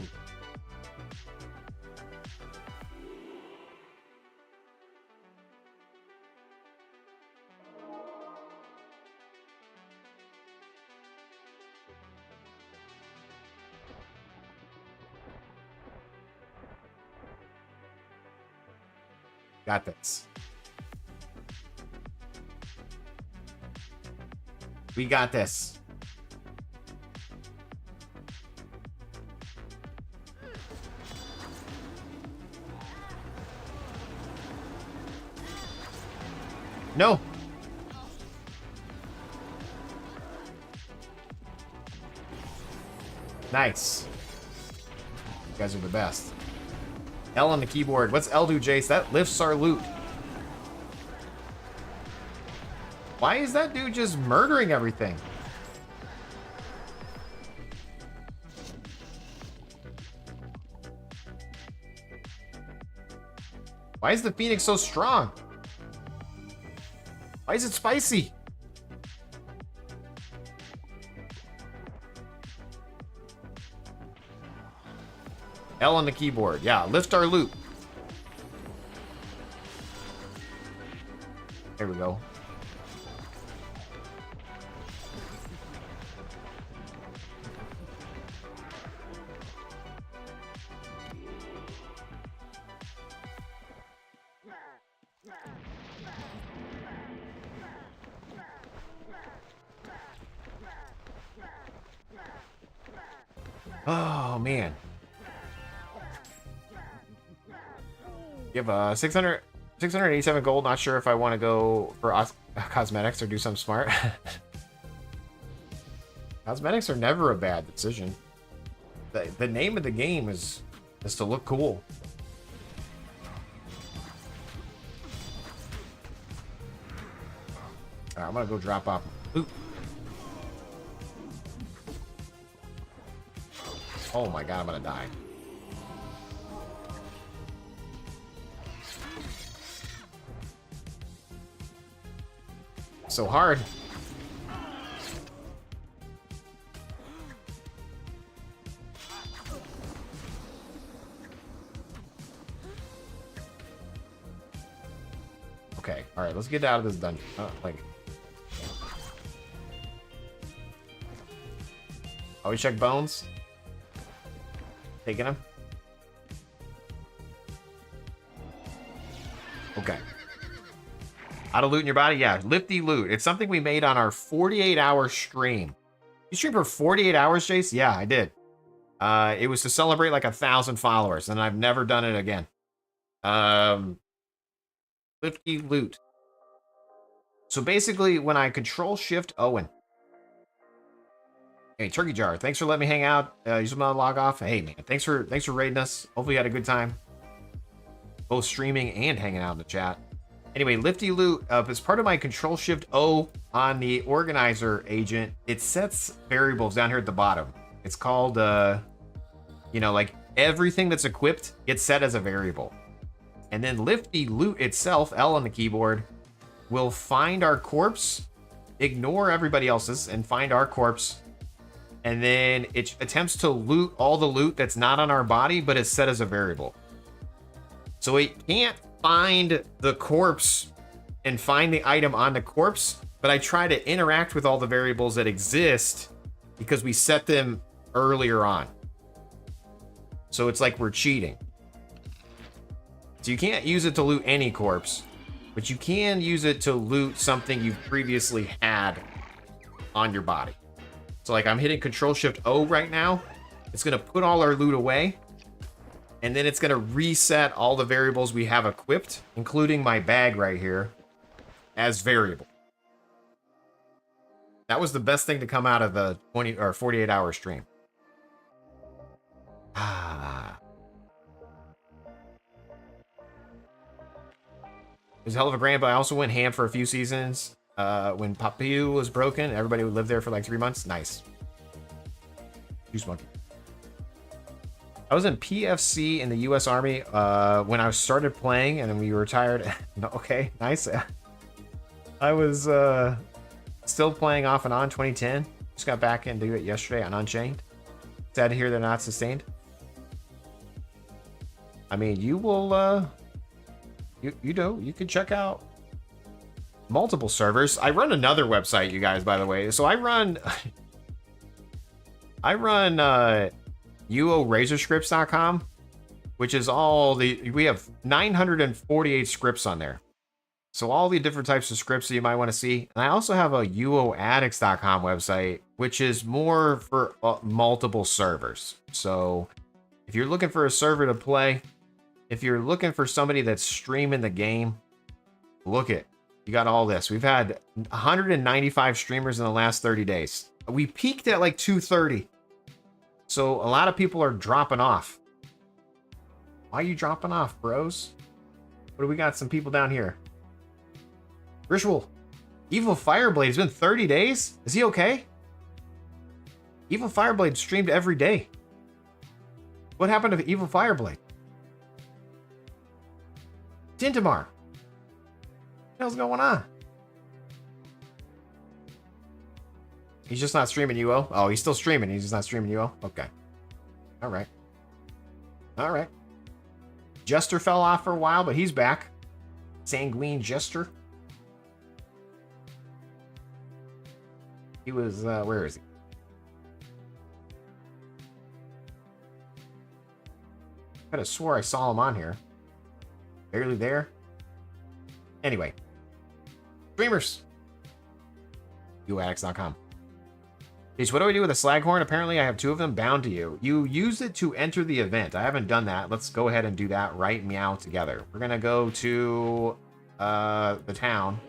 Got this. We got this. No. Nice. You guys are the best. L on the keyboard. What's L do, Jace? That lifts our loot. Why is that dude just murdering everything? Why is the Phoenix so strong? Why is it spicy? L on the keyboard. Yeah, lift our loot. There we go. Oh, man. Give 687 gold. Not sure if I want to go for cosmetics or do something smart. Cosmetics are never a bad decision. The name of the game is to look cool. Alright, I'm gonna go drop off loot. Oh my god, I'm gonna die. So hard. Okay, alright, let's get out of this dungeon. Always check bones. Taking him. Okay. How to loot in your body? Yeah, lifty loot. It's something we made on our 48-hour stream. You streamed for 48 hours, Jace? Yeah, I did. It was to celebrate like 1,000 followers, and I've never done it again. Lifty loot. So basically, when I Control Shift Owen. Hey, Turkey Jar, thanks for letting me hang out. You just want to log off. Hey man, thanks for raiding us. Hopefully you had a good time. Both streaming and hanging out in the chat. Anyway, Lifty Loot, as part of my Control Shift O on the organizer agent, it sets variables down here at the bottom. It's called, you know, like everything that's equipped gets set as a variable. And then Lifty Loot itself, L on the keyboard, will find our corpse, ignore everybody else's, and find our corpse. And then it attempts to loot all the loot that's not on our body, but is set as a variable. So it can't find the corpse and find the item on the corpse, but I try to interact with all the variables that exist because we set them earlier on. So it's like we're cheating. So you can't use it to loot any corpse, but you can use it to loot something you've previously had on your body. So like I'm hitting Control Shift O right now. It's gonna put all our loot away. And then it's gonna reset all the variables we have equipped, including my bag right here, as variable. That was the best thing to come out of the 20 or 48-hour stream. Ah. It was a hell of a grand, but I also went ham for a few seasons. When Papiu was broken, everybody would live there for like 3 months. Nice. Juice monkey. I was in PFC in the U.S. Army when I started playing, and then we retired. Okay, nice. I was still playing off and on 2010. Just got back into it yesterday on Unchained. Sad to hear they're not sustained. I mean, you will, you know, you can check out multiple servers. I run another website, you guys, by the way. So I run UO which is all the, we have 948 scripts on there. So all the different types of scripts that you might want to see. And I also have a UOAddicts.com website, which is more for multiple servers. So if you're looking for a server to play, if you're looking for somebody that's streaming the game, look it. You got all this. We've had 195 streamers in the last 30 days. We peaked at like 230. So a lot of people are dropping off. Why are you dropping off, bros? What do we got? Some people down here. Ritual. Evil Fireblade. It's been 30 days? Is he okay? Evil Fireblade streamed every day. What happened to Evil Fireblade? Tintamar. What the hell's going on? He's just not streaming UO? Oh, he's still streaming. He's just not streaming UO? Okay. Alright. Alright. Jester fell off for a while, but he's back. Sanguine Jester. He was, where is he? I could have swore I saw him on here. Barely there. Anyway. Streamers. UOAddicts.com. Okay, so what do I do with a slaghorn? Apparently I have 2 of them bound to you. You use it to enter the event. I haven't done that. Let's go ahead and do that right meow together. We're gonna go to the town.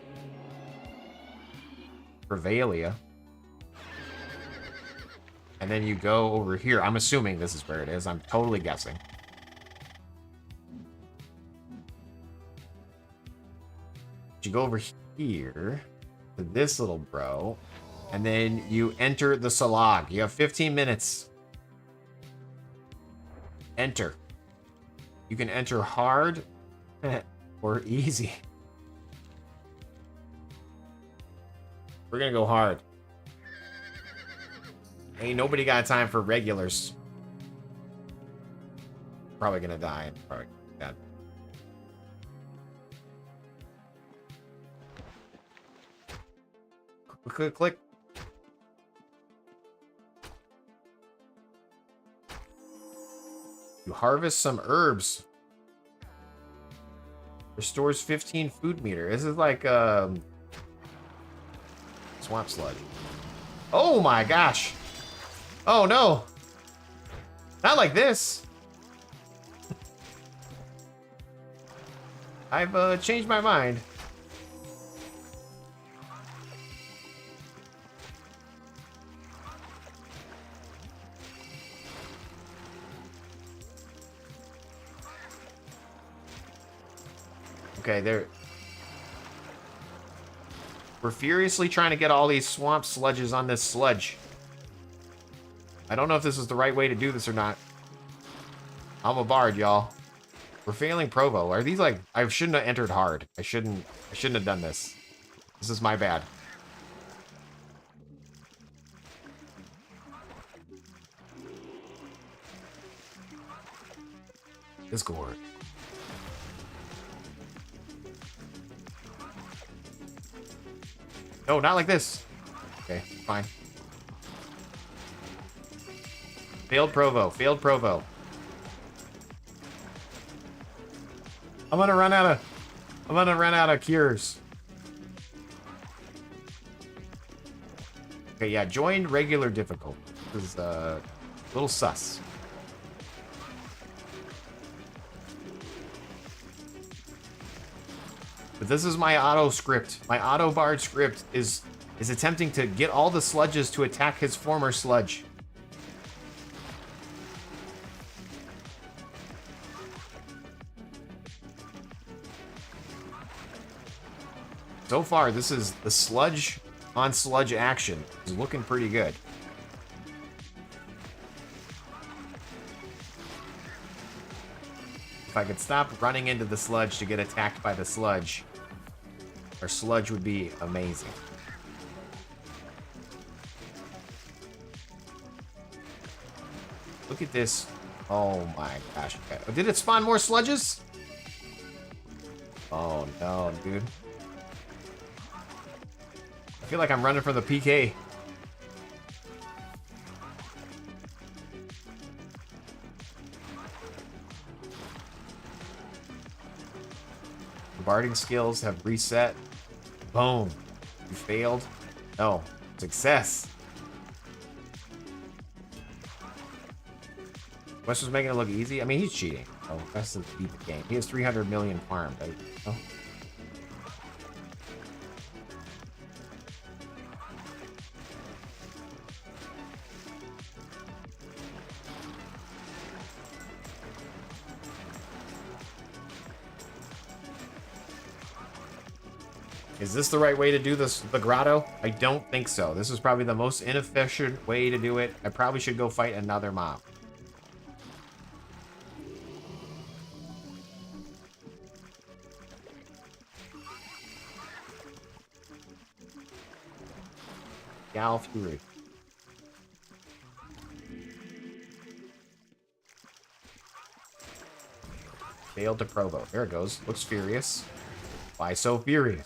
Revalia. And then you go over here. I'm assuming this is where it is. I'm totally guessing. You go over here to this little bro, and then you enter the Salag. You have 15 minutes. Enter. You can enter hard or easy. We're gonna go hard. Ain't nobody got time for regulars. Probably gonna die. Probably dead. Click, click. You harvest some herbs. Restores 15 food meter. This is like swamp sludge. Oh my gosh. Oh no. Not like this. I've changed my mind. Okay, we're furiously trying to get all these swamp sludges on this sludge. I don't know if this is the right way to do this or not. I'm a bard, y'all. We're failing Provo. Are these like... I shouldn't have entered hard. I shouldn't have done this. This is my bad. Discord. No, not like this. Okay, fine. Failed Provo. Failed Provo. I'm gonna run out of cures. Okay, yeah, join regular difficulty. This is a little sus. But this is my auto script. My auto bard script is attempting to get all the sludges to attack his former sludge. So far, this is the sludge on sludge action. It's looking pretty good. If I could stop running into the sludge to get attacked by the sludge, our sludge would be amazing. Look at this. Oh my gosh. Okay. Did it spawn more sludges? Oh no, dude. I feel like I'm running from the PK. The barding skills have reset. Boom. You failed. No. Success. Wes was making it look easy. I mean, he's cheating. Oh, that's to beat the game. He has 300 million farmed. Oh. Is this the right way to do this, the grotto? I don't think so. This is probably the most inefficient way to do it. I probably should go fight another mob. Gal Fury. Failed to Provo. There it goes. Looks furious. Why so furious?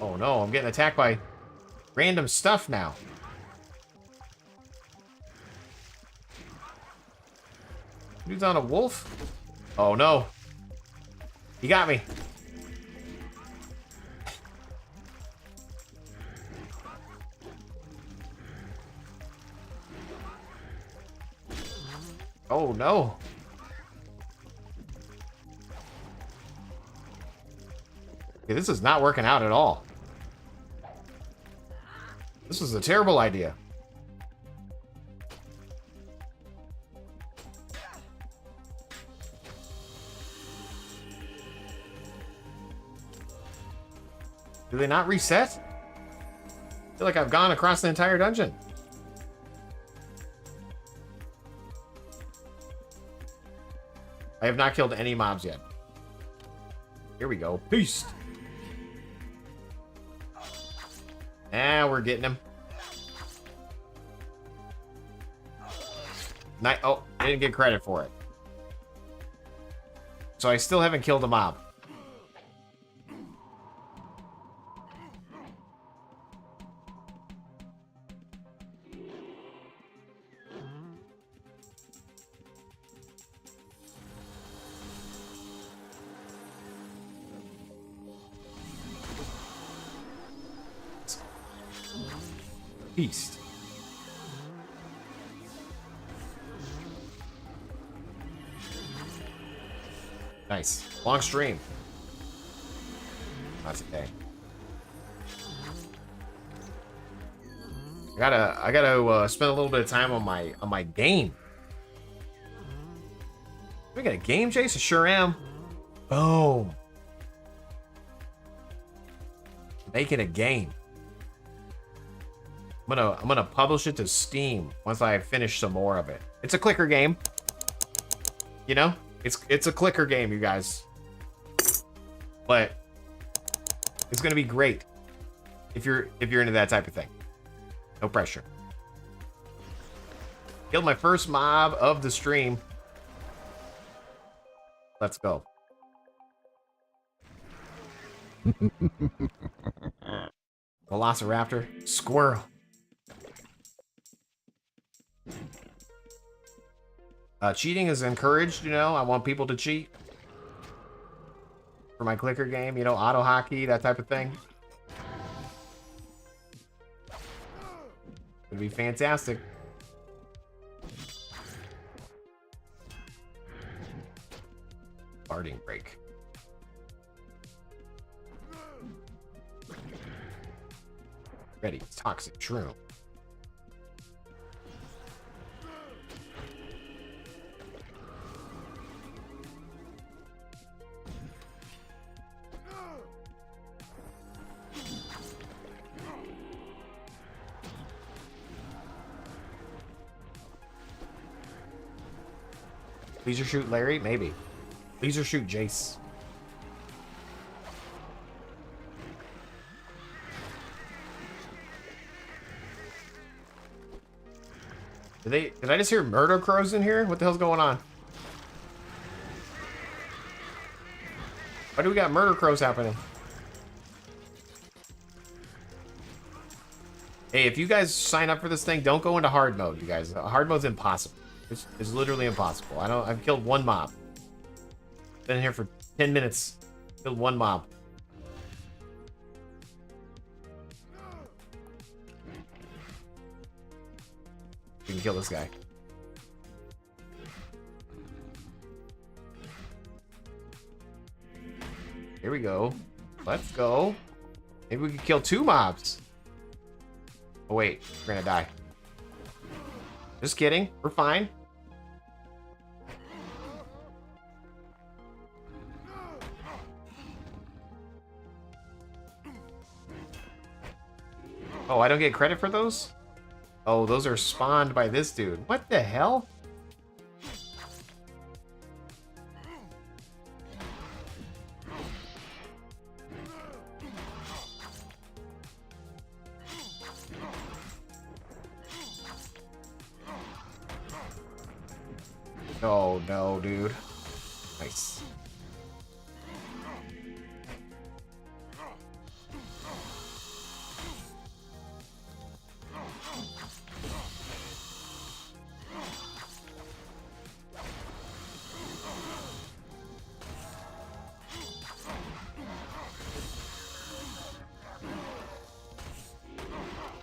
Oh no, I'm getting attacked by random stuff now. Dude's on a wolf? Oh no. He got me. Oh no. Okay, this is not working out at all. This was a terrible idea. Do they not reset? I feel like I've gone across the entire dungeon. I have not killed any mobs yet. Here we go. Beast. Ah, we're getting him. Oh, I didn't get credit for it. So I still haven't killed a mob. Beast. Nice. Long stream. That's okay. I gotta spend a little bit of time on my game. We got a game, Jace? I sure am. Boom. Making a game. I'm gonna publish it to Steam once I finish some more of it. It's a clicker game. You know? It's a clicker game, you guys. But it's gonna be great if you're into that type of thing. No pressure. Killed my first mob of the stream. Let's go. Velociraptor. Squirrel. Cheating is encouraged, you know. I want people to cheat. For my clicker game, you know, auto hockey, that type of thing. It'd be fantastic. Farting break. Ready, toxic shroom. Laser shoot Larry? Maybe. Laser shoot Jace. Did I just hear murder crows in here? What the hell's going on? Why do we got murder crows happening? Hey, if you guys sign up for this thing, don't go into hard mode, you guys. Hard mode's impossible. It's literally impossible. I've killed one mob. Been in here for 10 minutes. Killed one mob. We can kill this guy. Here we go. Let's go. Maybe we can kill 2 mobs. Oh wait, we're gonna die. Just kidding. We're fine. Oh, I don't get credit for those? Oh, those are spawned by this dude. What the hell? Oh, no, dude. Nice.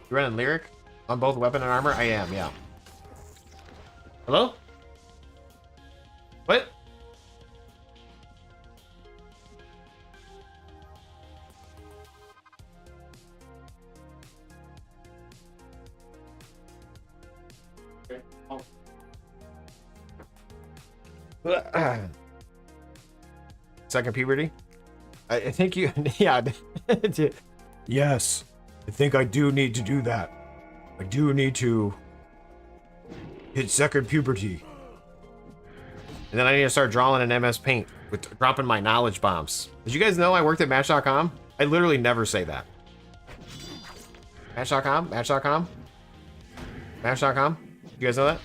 You running lyric on both weapon and armor? I am, yeah. Hello? What? Second puberty? I think you, yeah. Yes, I think I do need to do that. I do need to hit second puberty. And then I need to start drawing in MS Paint with dropping my knowledge bombs. Did you guys know I worked at Match.com? I literally never say that. Match.com? Match.com? Match.com? You guys know that?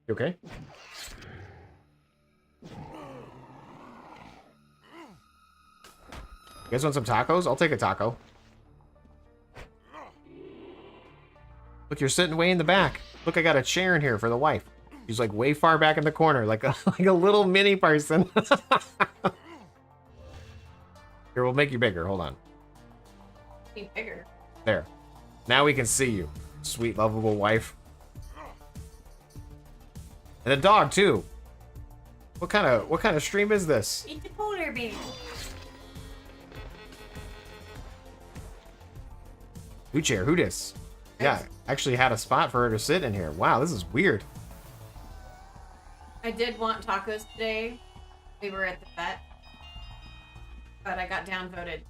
You okay? You guys want some tacos? I'll take a taco. Look, you're sitting way in the back. Look, I got a chair in here for the wife. She's like way far back in the corner, like a little mini person. Here, we'll make you bigger. Hold on. Be bigger. There. Now we can see you, sweet, lovable wife. And a dog too. What kind of stream is this? It's a polar bear. Who chair? Who dis? Yeah, actually had a spot for her to sit in here. Wow, this is weird. I did want tacos today. We were at the vet, but I got downvoted.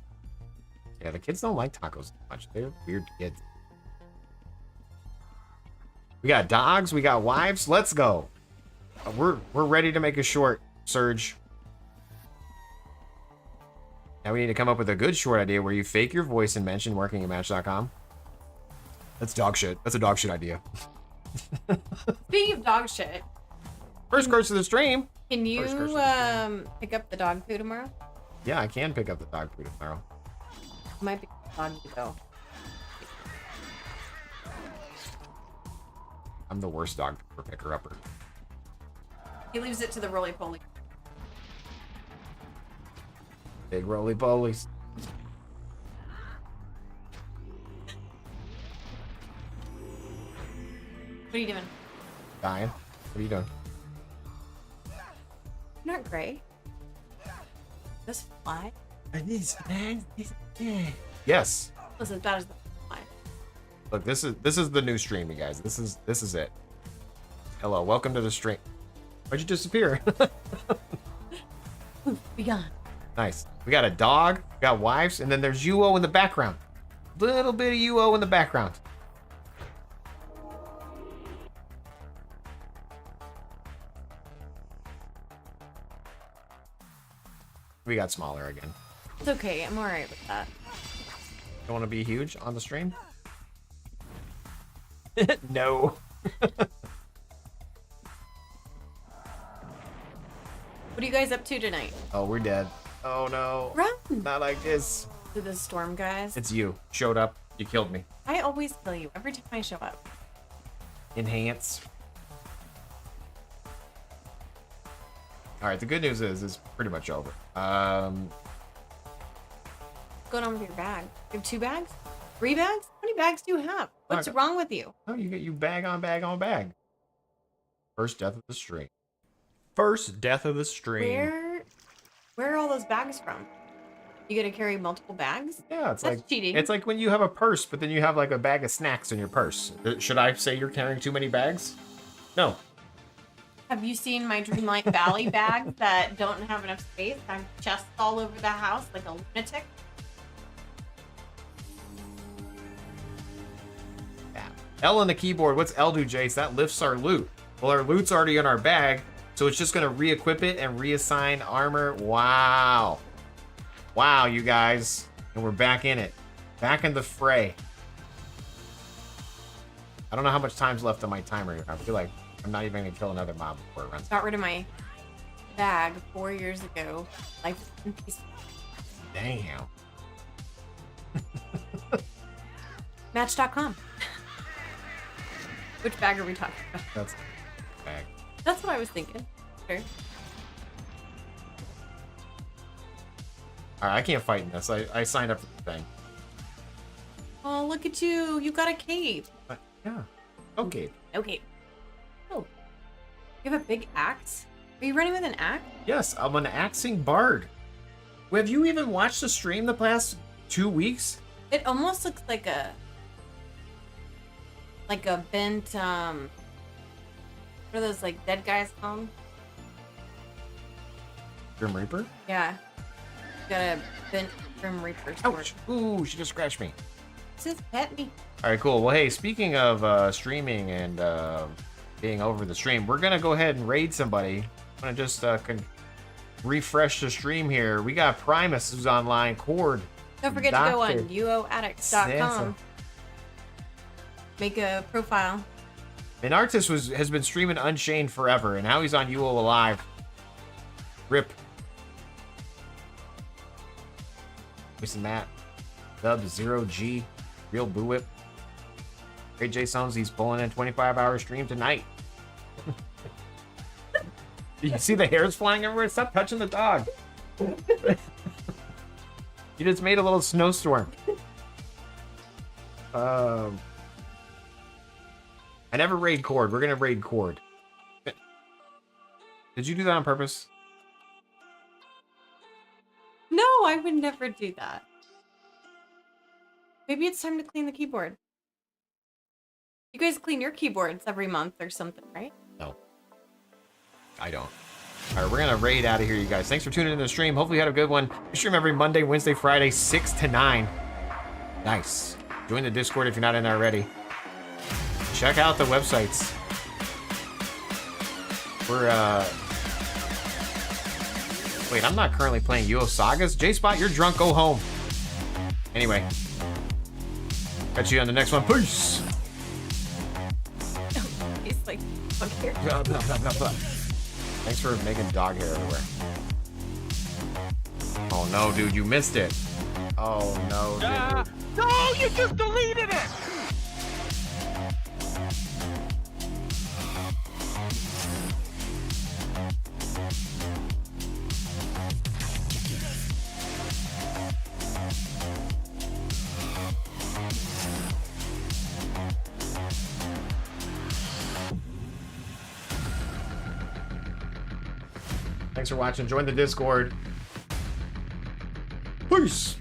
Yeah, the kids don't like tacos much. They're weird kids. We got dogs. We got wives. Let's go. We're ready to make a short, Surge. Now we need to come up with a good short idea where you fake your voice and mention working at Match.com. That's dog shit. That's a dog shit idea. Speaking of dog shit, First curse of the stream. can you pick up the dog food tomorrow? Yeah, I can pick up the dog food tomorrow. Might be dog though. I'm the worst dog picker upper. He leaves it to the roly poly. Big roly polies. What are you doing? Dying. What are you doing? You're not gray. This fly Yes. was as bad as the fly. Look, this is the new stream, you guys. This is it. Hello, welcome to the stream. Why'd you disappear? Be gone. Nice. We got a dog, we got wives, and then there's UO in the background. Little bit of UO in the background. We got smaller again. It's okay. I'm alright with that. Don't want to be huge on the stream? No. What are you guys up to tonight? Oh, we're dead. Oh no. Run Not like this. to the storm, guys. It's you. Showed up. You killed me. I always kill you every time I show up. Enhance. Alright, the good news is it's pretty much over. What's going on with your bag? You have 2 bags? 3 bags? How many bags do you have? What's Okay. wrong with you? Oh, you bag on bag on bag. First death of the stream. First death of the stream. Where are all those bags from? You gotta carry multiple bags? Yeah, it's That's like cheating. It's like when you have a purse, but then you have like a bag of snacks in your purse. Should I say you're carrying too many bags? No. Have you seen my Dreamlight Valley bags that don't have enough space? I have chests all over the house like a lunatic. Yeah. L on the keyboard. What's L do, Jace? That lifts our loot. Well, our loot's already in our bag, so it's just gonna re-equip it and reassign armor. Wow. Wow, you guys. And we're back in it. Back in the fray. I don't know how much time's left on my timer. I feel like I'm not even gonna kill another mob before it runs. Got rid of my bag 4 years ago. Life is in peace. Damn. Match.com. Which bag are we talking about? That's bag. That's what I was thinking. Sure. Alright, I can't fight in this. I signed up for the thing. Oh, look at you. You got a cape. But yeah. Okay. Okay. Oh. You have a big axe? Are you running with an axe? Yes, I'm an axing bard. Have you even watched the stream the past 2 weeks? It almost looks like a bent what are those like dead guys called? Grim Reaper? Yeah. Got a bent Grim Reaper sword. Ouch! Ooh, she just scratched me. Just pet me. Alright, cool. Well, hey, speaking of streaming and being over the stream, we're gonna go ahead and raid somebody. I'm gonna just refresh the stream here. We got Primus who's online, Cord. Don't forget to go on Dr. uoaddict.com. Make a profile. And Artis has been streaming Unchained forever, and now he's on UO Alive. Rip. Missing Matt. Dub 0G. Real Boo Whip. Great Jaseowns, he's pulling in 25-hour stream tonight. You see the hairs flying everywhere? Stop touching the dog. You just made a little snowstorm. I never raid Cord. We're gonna raid Cord. Did you do that on purpose? No, I would never do that. Maybe it's time to clean the keyboard. You guys clean your keyboards every month or something, right? No. I don't. All right, we're going to raid out of here, you guys. Thanks for tuning in to the stream. Hopefully you had a good one. We stream every Monday, Wednesday, Friday, 6 to 9. Nice. Join the Discord if you're not in there already. Check out the websites. We're, Wait, I'm not currently playing UO Sagas. J-Spot, you're drunk. Go home. Anyway. Catch you on the next one. Peace! He's like, fuck here. Thanks for making dog hair everywhere. Oh no, dude, you missed it. Oh no, dude. No, you just deleted it! Thanks for watching. Join the Discord. Peace.